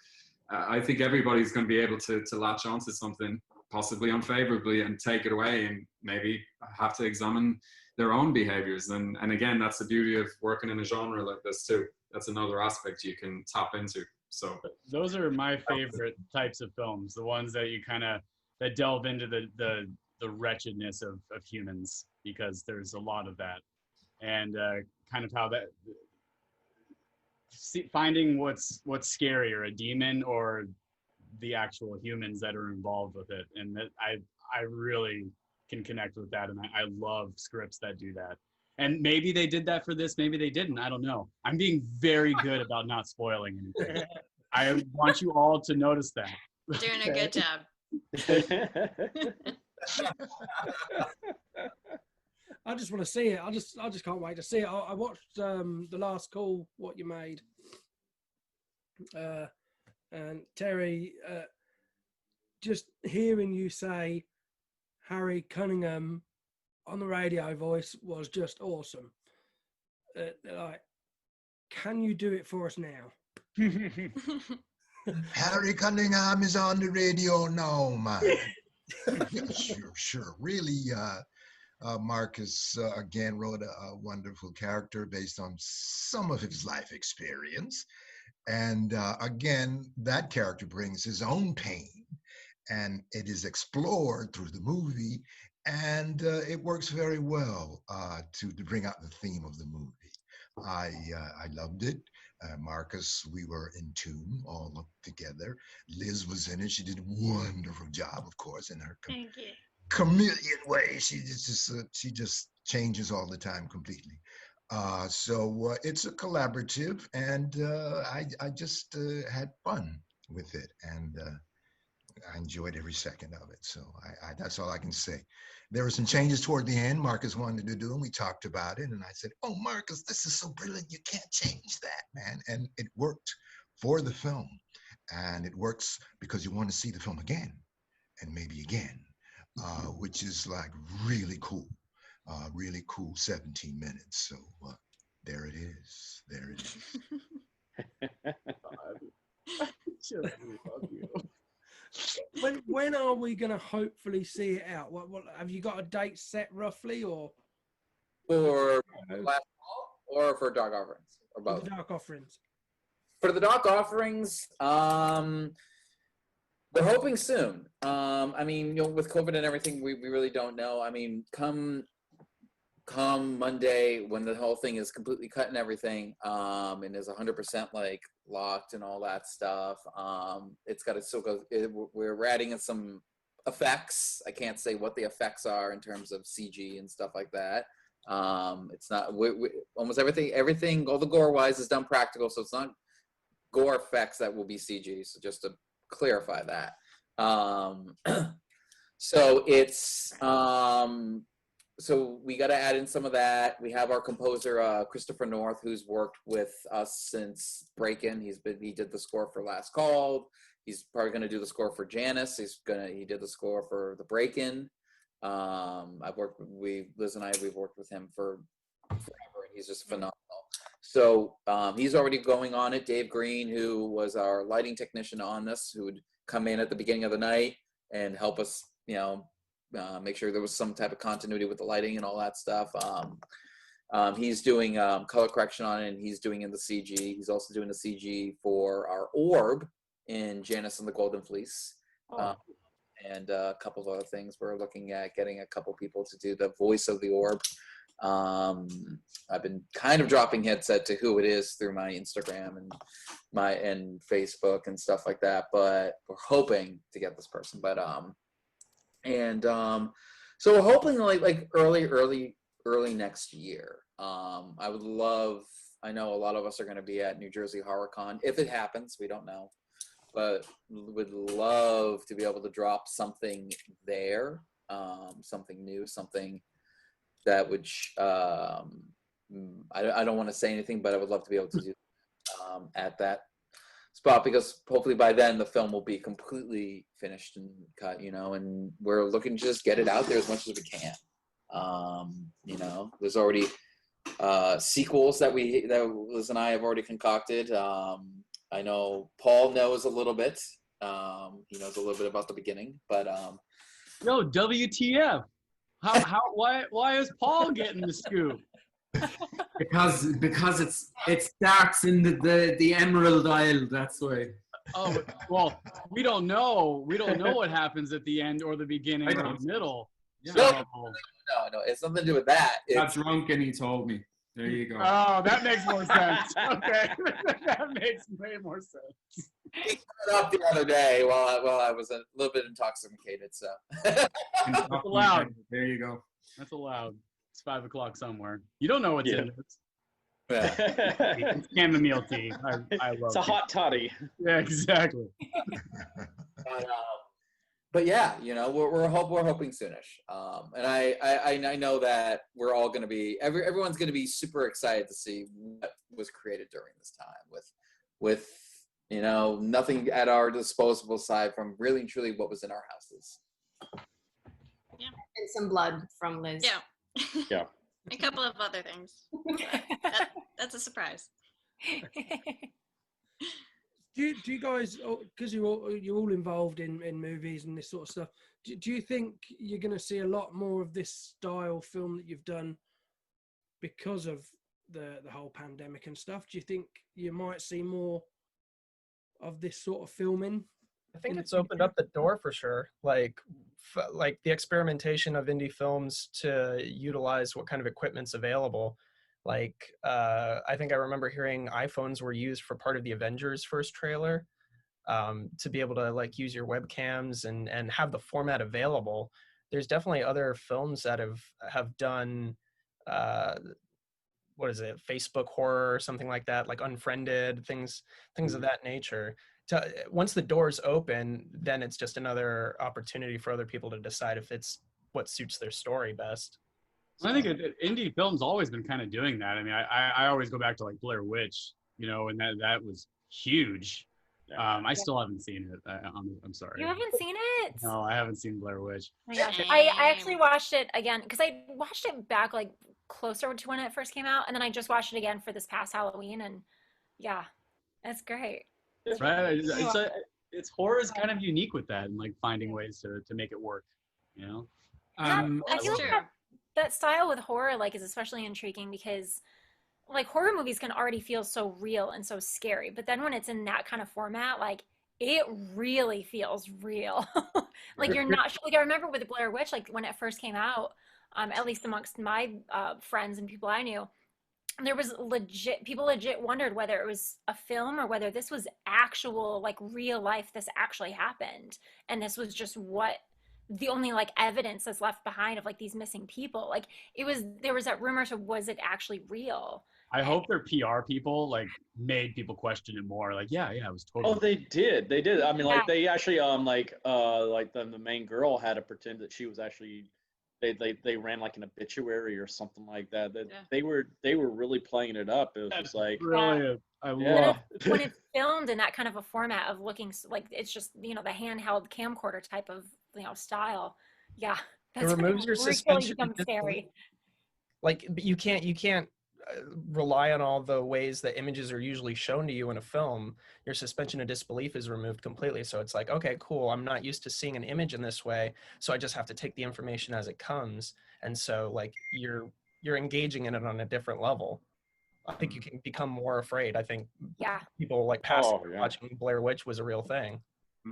I think everybody's going to be able to latch onto something, possibly unfavorably, and take it away, and maybe have to examine their own behaviors. And again, that's the beauty of working in a genre like this too. That's another aspect you can tap into. So those are my favorite types of films, the ones that you kind of that delve into the wretchedness of humans, because there's a lot of that, and kind of how that finding what's scarier, a demon or the actual humans that are involved with it. And that I really can connect with that, and I love scripts that do that. And maybe they did that for this, maybe they didn't, I don't know. I'm being very good about not spoiling anything. I want you all to notice that. Doing a good job. I just want to see it. I just can't wait to see it. I watched The Last Call, What You Made, and Terry, just hearing you say Harry Cunningham on the radio voice was just awesome. Like, can you do it for us now? Harry Cunningham is on the radio now, man. Sure. Really, Marcus again wrote a wonderful character based on some of his life experience. And again, that character brings his own pain, and it is explored through the movie, and it works very well to bring out the theme of the movie. I loved it. Marcus, we were in tune, all up together. Liz was in it. She did a wonderful job, of course, in her chameleon way. She just changes all the time completely. So it's a collaborative, and I just had fun with it, and I enjoyed every second of it. So that's all I can say. There were some changes toward the end Marcus wanted to do, and we talked about it, and I said, oh, Marcus, this is so brilliant, you can't change that, man. And it worked for the film, and it works because you want to see the film again, and maybe again, which is like really cool 17 minutes. So there it is. When are we going to hopefully see it out? What have you got a date set roughly, or for Last Call or for Dark Offerings, or both? The Dark Offerings. For the Dark Offerings, we're hoping soon. I mean, with COVID and everything, we really don't know. I mean, come Monday, when the whole thing is completely cut and everything, and is 100% like locked and all that stuff, it's got to still go. We're adding in some effects. I can't say what the effects are in terms of CG and stuff like that. It's not almost everything. All the gore wise is done practical, so it's not gore effects that will be CG. So just to clarify that. So it's so we got to add in some of that. We have our composer Christopher North, who's worked with us since Break-In. He did the score for Last Call. He's probably going to do the score for Janice. He did the score for the Break-In. Liz and I, we've worked with him for forever, and he's just phenomenal. So he's already going on it. Dave Green, who was our lighting technician on this, who would come in at the beginning of the night and help us, make sure there was some type of continuity with the lighting and all that stuff. He's doing color correction on it, and he's doing in the CG. He's also doing the CG for our orb in Janice and the Golden Fleece. And a couple of other things. We're looking at getting a couple people to do the voice of the orb. I've been kind of dropping hints to who it is through my Instagram and Facebook and stuff like that, but we're hoping to get this person. But so we're hoping like early next year. I would love. I know a lot of us are going to be at New Jersey HorrorCon if it happens. We don't know, but would love to be able to drop something there, something new, something that would I don't want to say anything, but I would love to be able to do at that spot, because hopefully by then the film will be completely finished and cut, and we're looking to just get it out there as much as we can. There's already sequels that Liz and I have already concocted. I know Paul knows a little bit. He knows a little bit about the beginning, but no, WTF? Why is Paul getting the scoop? Because it starts in the Emerald Isle. That's why. Oh well, we don't know. We don't know what happens at the end or the beginning or the middle. No, So, no, it's nothing to do with that. That's drunk, and he told me. There you go. oh, that makes more sense. Okay, that makes way more sense. He got up the other day while I was a little bit intoxicated. So That's allowed. There you go. That's allowed. It's 5 o'clock somewhere. You don't know what's in it. yeah. It's chamomile tea. I love It's a it. hot toddy. Yeah, exactly. But yeah, we're hoping soonish, and I know that we're all going to be everyone's going to be super excited to see what was created during this time with nothing at our disposal aside from really and truly what was in our houses. Yeah. And some blood from Liz. Yeah. Yeah. A couple of other things. That's a surprise. Do you guys, because you're all involved in movies and this sort of stuff, do you think you're going to see a lot more of this style film that you've done because of the whole pandemic and stuff? Do you think you might see more of this sort of filming? I think it's opened up the door for sure. Like the experimentation of indie films to utilize what kind of equipment's available. Like, I think I remember hearing iPhones were used for part of the Avengers first trailer, to be able to like use your webcams and have the format available. There's definitely other films that have done, what is it, Facebook horror or something like that, like Unfriended, things of that nature. Once the doors open, then it's just another opportunity for other people to decide if it's what suits their story best. I think indie film's always been kind of doing that. I mean, I always go back to like Blair Witch, and that was huge. I still haven't seen it. I'm sorry. You haven't seen it? No, I haven't seen Blair Witch. Oh my gosh. I actually watched it again because I watched it back like closer to when it first came out, and then I just watched it again for this past Halloween, and yeah, that's great. Right? It's horror is kind of unique with that, and like finding ways to make it work. I feel like that style with horror like is especially intriguing because like horror movies can already feel so real and so scary, but then when it's in that kind of format, like it really feels real. Like you're not like I remember with Blair Witch, like when it first came out, at least amongst my friends and people I knew, there was people legit wondered whether it was a film or whether this was actual like real life, this actually happened, and this was just the only like evidence that's left behind of like these missing people. Like there was that rumor, so was it actually real? I hope their PR people like made people question it more. Like, yeah, it was totally. Oh, they did. I mean, like they actually like the main girl had to pretend that she was actually they ran like an obituary or something like that. They were really playing it up. It was just like brilliant. I love when it's filmed in that kind of a format of looking like it's just the handheld camcorder type of style. Yeah, it removes your suspension. Scary. Like you can't rely on all the ways that images are usually shown to you in a film. Your suspension of disbelief is removed completely. So it's like, okay, cool. I'm not used to seeing an image in this way, so I just have to take the information as it comes. And so like you're engaging in it on a different level. I think you can become more afraid. I think people like watching Blair Witch was a real thing.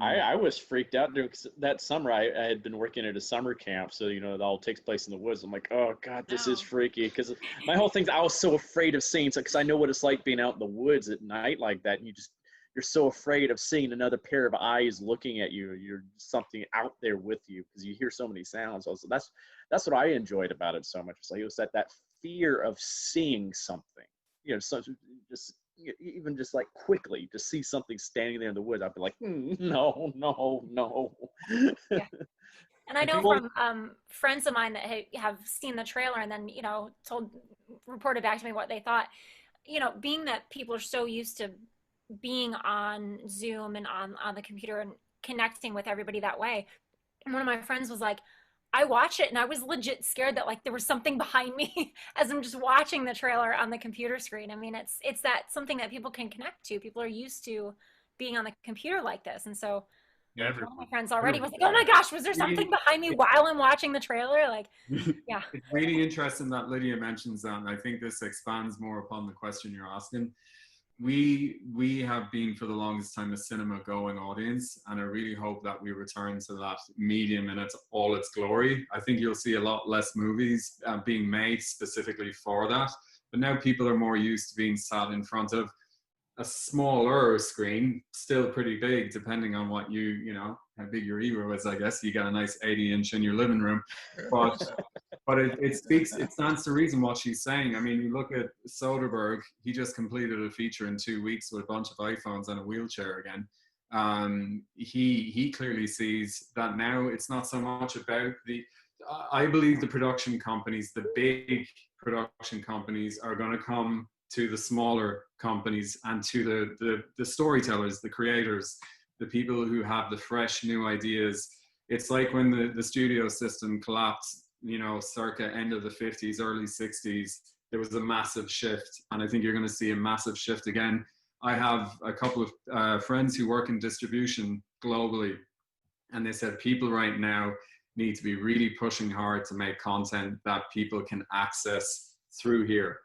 I was freaked out during that summer. I had been working at a summer camp, so it all takes place in the woods. I'm like, oh god, this is freaky. Because my whole thing, I was so afraid of seeing, because I know what it's like being out in the woods at night like that, and you're so afraid of seeing another pair of eyes looking at you. You're something out there with you because you hear so many sounds. Also, that's what I enjoyed about it so much. It's like it was that fear of seeing something. Even just like quickly to see something standing there in the woods, I'd be like, no. Yeah. And I know from friends of mine that have seen the trailer and then, reported back to me what they thought, being that people are so used to being on Zoom and on the computer and connecting with everybody that way. And one of my friends was like, I watched it and I was legit scared that like there was something behind me as I'm just watching the trailer on the computer screen. I mean, it's that something that people can connect to. People are used to being on the computer like this. And so one of my friends already was like, oh my gosh, was there something behind me while I'm watching the trailer? Like, yeah. It's really interesting that Lydia mentions that. And I think this expands more upon the question you're asking. We have been for the longest time a cinema going audience, and I really hope that we return to that medium in all its glory. I think you'll see a lot less movies being made specifically for that, but now people are more used to being sat in front of a smaller screen, still pretty big depending on what how big your ego is. I guess you got a nice 80-inch in your living room, but it stands to reason what she's saying. I mean, you look at Soderbergh, he just completed a feature in 2 weeks with a bunch of iPhones and a wheelchair again. He clearly sees that now it's not so much about I believe the production companies, the big production companies, are going to come to the smaller companies and to the storytellers, the creators, the people who have the fresh new ideas. It's like when the studio system collapsed, circa end of the 50s, early 60s, there was a massive shift. And I think you're going to see a massive shift again. I have a couple of friends who work in distribution globally, and they said people right now need to be really pushing hard to make content that people can access through here.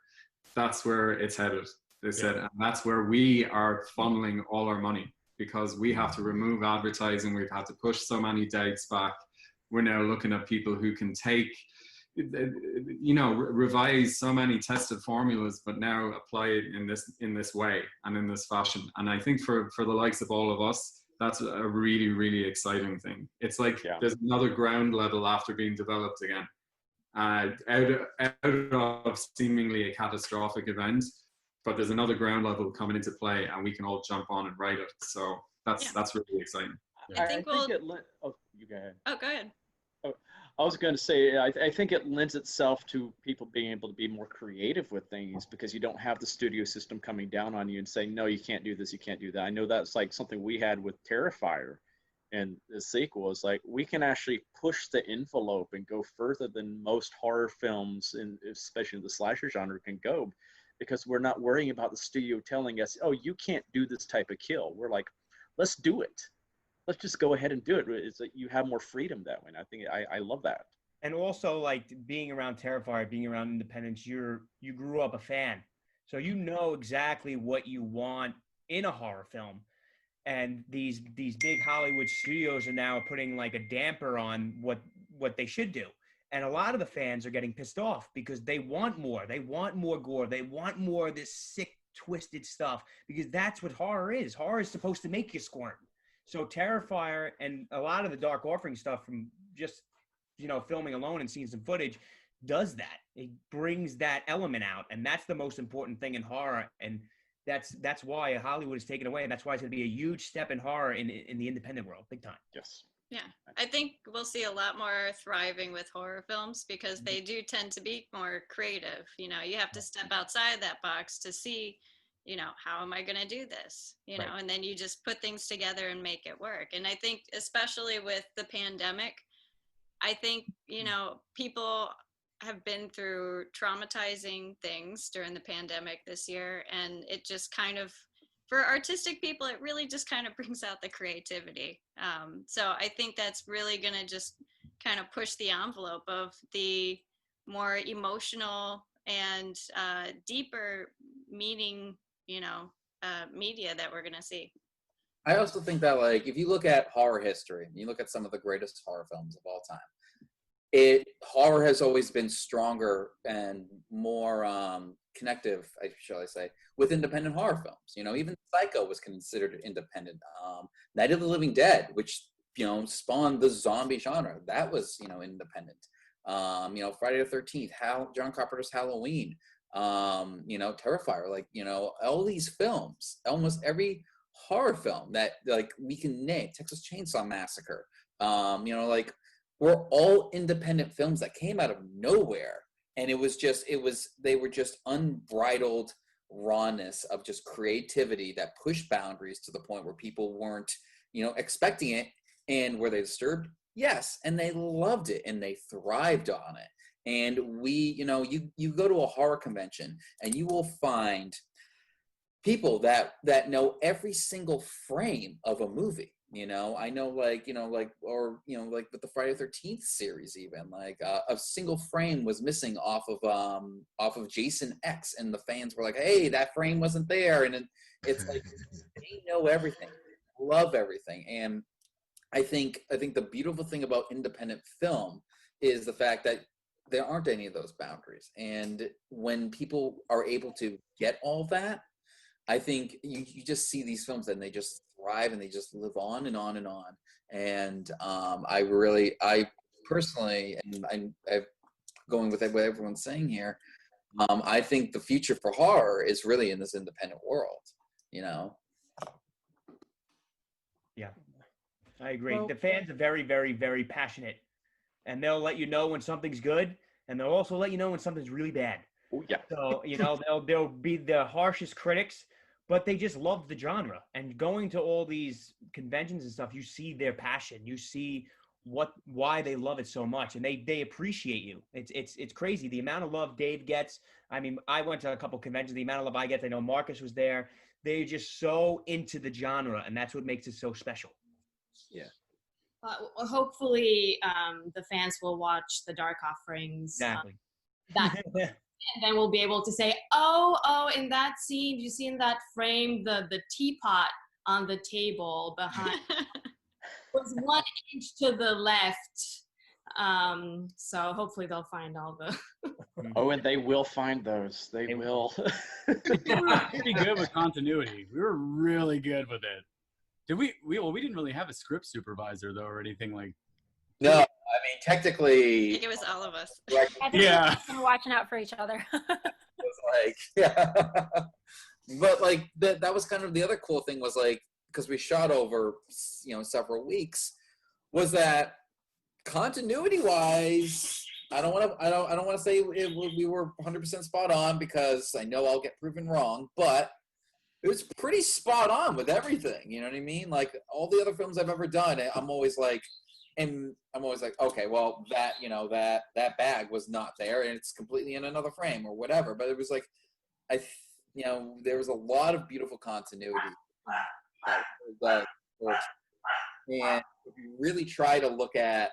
That's where it's headed, they said. And that's where we are funneling all our money, because we have to remove advertising. We've had to push so many dates back. We're now looking at people who can take, revise so many tested formulas, but now apply it in this way and in this fashion. And I think for the likes of all of us, that's a really, really exciting thing. It's like there's another ground level after being developed again. Out of seemingly a catastrophic event, but there's another ground level coming into play, and we can all jump on and write it. So that's really exciting. I think you go ahead. Oh, go ahead. Oh, I was going to say, I think it lends itself to people being able to be more creative with things, because you don't have the studio system coming down on you and saying, no, you can't do this, you can't do that. I know that's like something we had with Terrifier. And the sequel is like, we can actually push the envelope and go further than most horror films, and especially the slasher genre, can go, because we're not worrying about the studio telling us, oh, you can't do this type of kill. We're like, let's do it. Let's just go ahead and do it. It's like you have more freedom that way. And I think I love that. And also, like, being around Terrifier, being around independence, you grew up a fan, so you know exactly what you want in a horror film. And these big Hollywood studios are now putting like a damper on what they should do. And a lot of the fans are getting pissed off because they want more. They want more gore. They want more of this sick, twisted stuff, because that's what horror is. Horror is supposed to make you squirm. So Terrifier and a lot of the Dark Offering stuff from just, filming alone and seeing some footage does that. It brings that element out. And that's the most important thing in horror. And that's why Hollywood is taken away, and that's why it's going to be a huge step in horror in the independent world, big time. Yes. Yeah, I think we'll see a lot more thriving with horror films, because they do tend to be more creative. You have to step outside that box to see, how am I going to do this? And then you just put things together and make it work. And I think especially with the pandemic, I think, people have been through traumatizing things during the pandemic this year, and it just kind of, for artistic people, it really just kind of brings out the creativity. So I think that's really going to just kind of push the envelope of the more emotional and deeper meaning, media that we're going to see. I also think that, like, if you look at horror history, you look at some of the greatest horror films of all time, horror has always been stronger and more connective, shall I say, with independent horror films. Even Psycho was considered independent. Night of the Living Dead, which spawned the zombie genre, that was independent. Friday the 13th, John Carpenter's Halloween, Terrifier, like all these films, almost every horror film that like we can name, Texas Chainsaw Massacre, were all independent films that came out of nowhere. And they were just unbridled rawness of just creativity that pushed boundaries to the point where people weren't, expecting it. And were they disturbed? Yes. And they loved it and they thrived on it. And you go to a horror convention and you will find people that know every single frame of a movie. I know like with the Friday the 13th series, even like a single frame was missing off of Jason X, and the fans were like, hey, that frame wasn't there. And it's like, they know everything, love everything. And I think the beautiful thing about independent film is the fact that there aren't any of those boundaries. And when people are able to get all that, I think you just see these films and they just thrive and they just live on and on and on. And I personally, and I'm going with what everyone's saying here, I think the future for horror is really in this independent world, Yeah, I agree. Well, the fans are very, very, very passionate, and they'll let you know when something's good, and they'll also let you know when something's really bad. Oh yeah. So, they'll be the harshest critics, but they just love the genre. And going to all these conventions and stuff, you see their passion. You see why they love it so much, and they appreciate you. It's crazy the amount of love Dave gets. I mean, I went to a couple conventions. The amount of love I get. I know Marcus was there. They're just so into the genre, and that's what makes it so special. Yeah. Hopefully, the fans will watch the Dark Offerings. Exactly. And then we'll be able to say, oh, in that scene, you see in that frame, the teapot on the table behind was 1 inch to the left. So hopefully they'll find all the. Oh, and they will find those. They will. We were pretty good with continuity. We were really good with it. Did we didn't really have a script supervisor though, or anything like. No, I mean technically. I think it was all of us. Like, I think yeah. we're watching out for each other. it was like, yeah. But like that was kind of the other cool thing was like, because we shot over several weeks, was that continuity wise, I don't want to say we were 100% spot on, because I know I'll get proven wrong, but it was pretty spot on with everything. You know what I mean? Like all the other films I've ever done, I'm always like, okay, well that bag was not there and it's completely in another frame or whatever. But it was like, there was a lot of beautiful continuity. And if you really try to look at,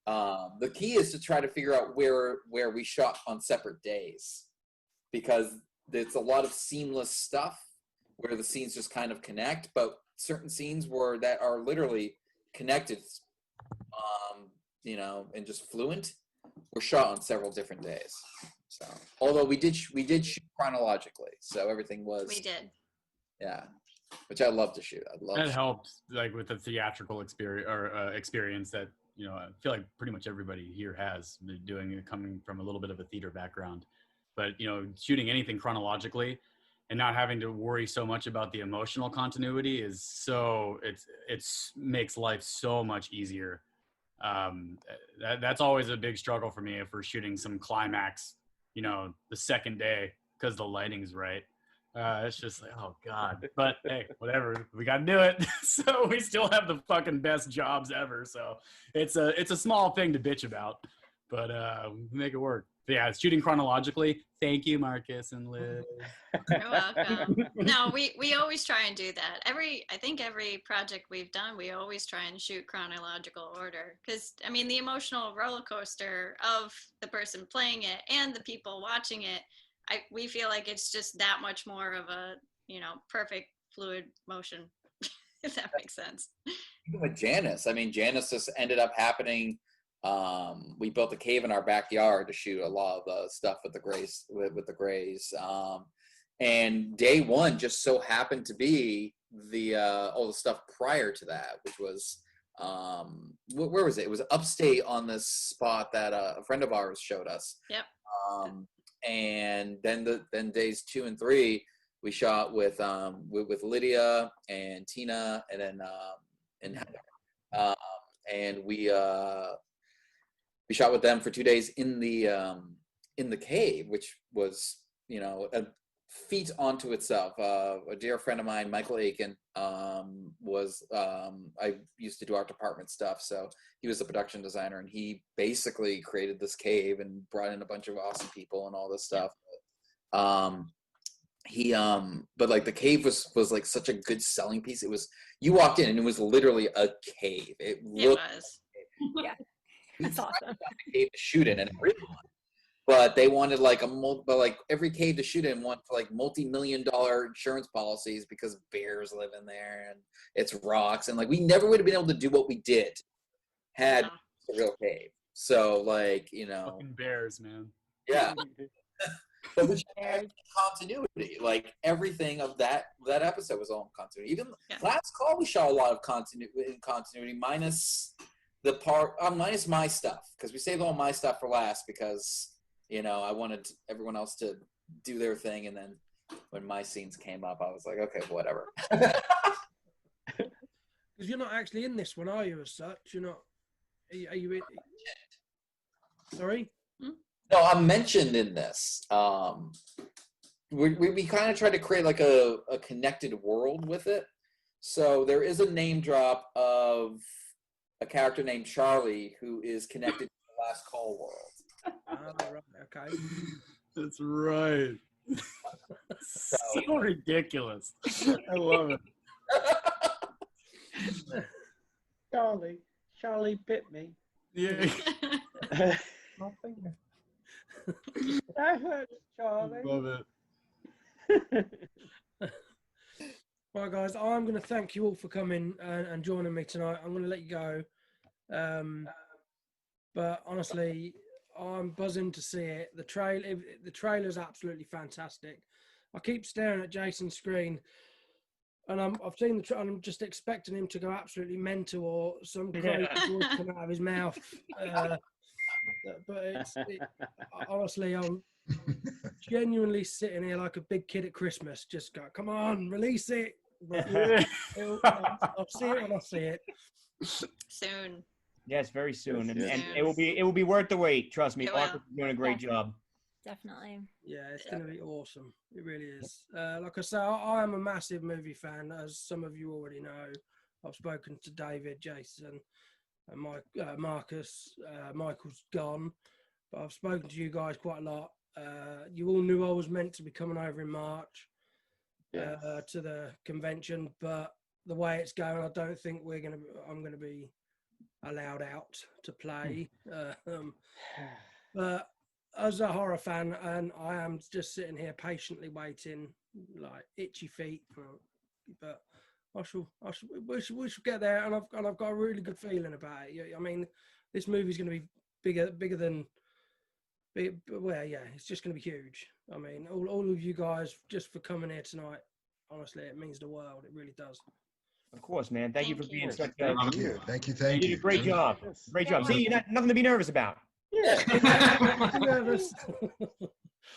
the key is to try to figure out where we shot on separate days, because it's a lot of seamless stuff where the scenes just kind of connect, but certain scenes that are literally connected, and just fluent, were shot on several different days. So, although we did shoot chronologically, so everything was. We did. Yeah, which I love to shoot. That helped, like with the theatrical experience that I feel like pretty much everybody here has been doing it, coming from a little bit of a theater background. But shooting anything chronologically and not having to worry so much about the emotional continuity is it's makes life so much easier. That's always a big struggle for me if we're shooting some climax, the second day because the lighting's right. It's just like, oh God, but hey, whatever, we got to do it. So we still have the fucking best jobs ever. So it's a small thing to bitch about, but we make it work. But yeah, shooting chronologically. Thank you, Marcus and Liz. You're welcome. No, we always try and do that. I think every project we've done, we always try and shoot chronological order, because I mean the emotional roller coaster of the person playing it and the people watching it. We feel like it's just that much more of a perfect fluid motion, if that makes sense. Even with Janice, I mean, Janice just ended up happening. We built a cave in our backyard to shoot a lot of the stuff with the Greys. And day one just so happened to be all the stuff prior to that, which was where was it? It was upstate on this spot that a friend of ours showed us. Yep. And then days 2 and 3 we shot with Lydia and Tina and then and Heather. And we we shot with them for 2 days in the cave, which was, you know, a feat unto itself. A dear friend of mine, Michael Aiken, was I used to do art department stuff, so he was the production designer, and he basically created this cave and brought in a bunch of awesome people and all this stuff. But like the cave was like such a good selling piece. It was, you walked in and it was literally a cave. It looked Yeah, that's awesome. a cave to shoot in, and everyone. But they wanted like every cave to shoot in wanted like multi-million-dollar insurance policies because bears live in there and it's rocks, and like we never would have been able to do what we did had a real cave. So like, you know, Fucking bears, man. yeah. But we had continuity, like everything of that episode was all in continuity. Even last call, we shot a lot of continuity, minus the part, minus my stuff, because we saved all my stuff for last because, you know, I wanted everyone else to do their thing, and then when my scenes came up, I was like, okay, whatever. Because you're not actually in this one, are you? As such, you're not. Are you in? Sorry. No, I'm mentioned in this. We kind of tried to create like a connected world with it. So there is a name drop of a character named Charlie who is connected to the Last Call world. Right, okay. That's right. So ridiculous. I love it. Charlie bit me. Yeah. My finger. I heard it, Charlie. Love it. Right, guys, I'm going to thank you all for coming and joining me tonight. I'm going to let you go. But honestly, I'm buzzing to see it. The trailer's absolutely fantastic. I keep staring at Jason's screen, and I've seen the trailer, and I'm just expecting him to go absolutely mental or some crazy voice come out of his mouth. But honestly, I'm genuinely sitting here like a big kid at Christmas, just go, come on, release it. I'll see it when I see it. Soon. Yes, very soon, and it will be worth the wait. Trust me, Marcus is doing a great job. Definitely. Yeah, it's going to be awesome. It really is. Like I say, I am a massive movie fan, as some of you already know. I've spoken to David, Jason, and Marcus. Michael's gone, but I've spoken to you guys quite a lot. You all knew I was meant to be coming over in March to the convention, but the way it's going, I don't think I'm going to be allowed out to play. But as a horror fan, and I am just sitting here patiently waiting, like itchy feet. But we shall get there, and I've got a really good feeling about it. I mean, this movie's going to be bigger than. Well, yeah, it's just going to be huge. I mean, all of you guys just for coming here tonight. Honestly, it means the world. It really does. Of course, man. Thank you for being such a. Thank you. You did a great job. Great job. See, nothing to be nervous about. Yeah. Nervous.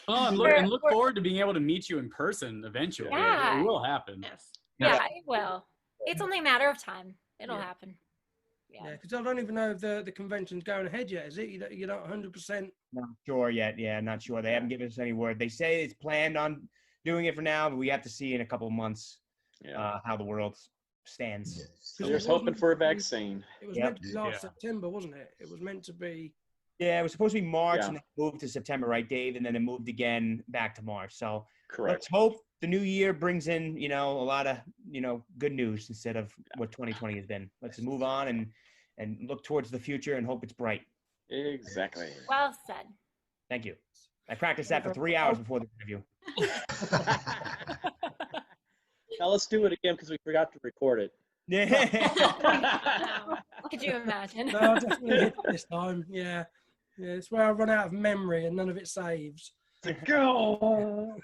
And look forward to being able to meet you in person eventually. Yeah. It will happen. Yes. Yeah, it will. It's only a matter of time. It'll happen. Yeah, because I don't even know if the convention's going ahead yet. Is it? You're not 100%. Not sure yet. Yeah, not sure. They haven't given us any word. They say it's planned on doing it for now, but we have to see in a couple of months how the world stands. Yes. So there's hoping for a vaccine. It was meant to be last September, wasn't it? It was meant to be. Yeah, it was supposed to be March, and then moved to September, right, Dave? And then it moved again back to March. So let's hope the new year brings in, a lot of, good news instead of what 2020 has been. Let's move on and look towards the future and hope it's bright. Exactly. Well said. Thank you. I practiced that for 3 hours before the interview. Now let's do it again because we forgot to record it. Yeah. Could you imagine? No, definitely this time. Yeah. Yeah, it's where I run out of memory and none of it saves. Go.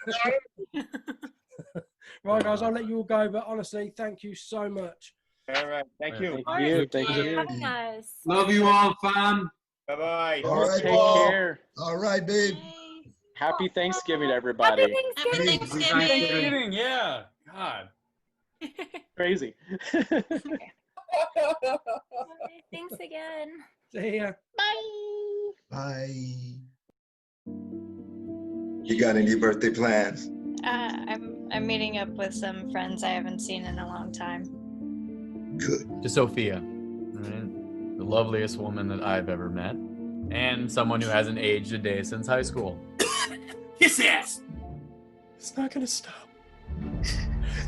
Right, guys, I'll let you all go, but honestly, thank you so much. All right. Thank you. Thank you. Nice. Love you all, fam. Bye-bye. All right, Take Paul. care. All right, babe. Happy Thanksgiving, everybody. Happy Happy Thanksgiving. Thanksgiving. Yeah. God. Crazy. Thanks again. See ya. Bye. You got any birthday plans? I'm meeting up with some friends I haven't seen in a long time. Good. To Sophia, right? The loveliest woman that I've ever met, and someone who hasn't aged a day since high school. His ass! It's not gonna stop.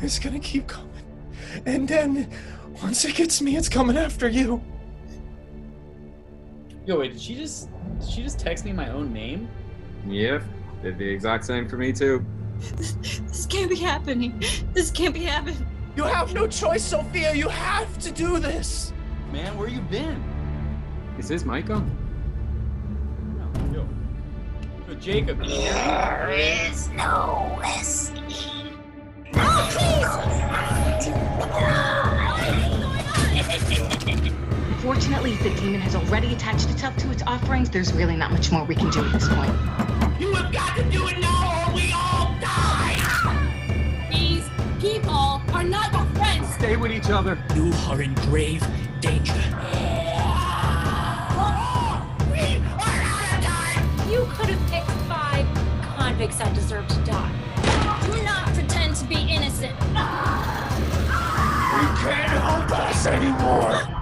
It's gonna keep coming. And then, once it gets me, it's coming after you. Yo, wait, did she just text me my own name? Yep, did the exact same for me too. This can't be happening. This can't be happening. You have no choice, Sophia. You have to do this. Man, where you been? Is his mic on? Yo, Jacob. There is no escape. Fortunately, the demon has already attached itself to its offerings. There's really not much more we can do at this point. You have got to do it now or we all die! These people are not your friends. Stay with each other. You are in grave danger. You could have picked 5 convicts that deserve to die. Do not pretend to be innocent. You can't help us anymore.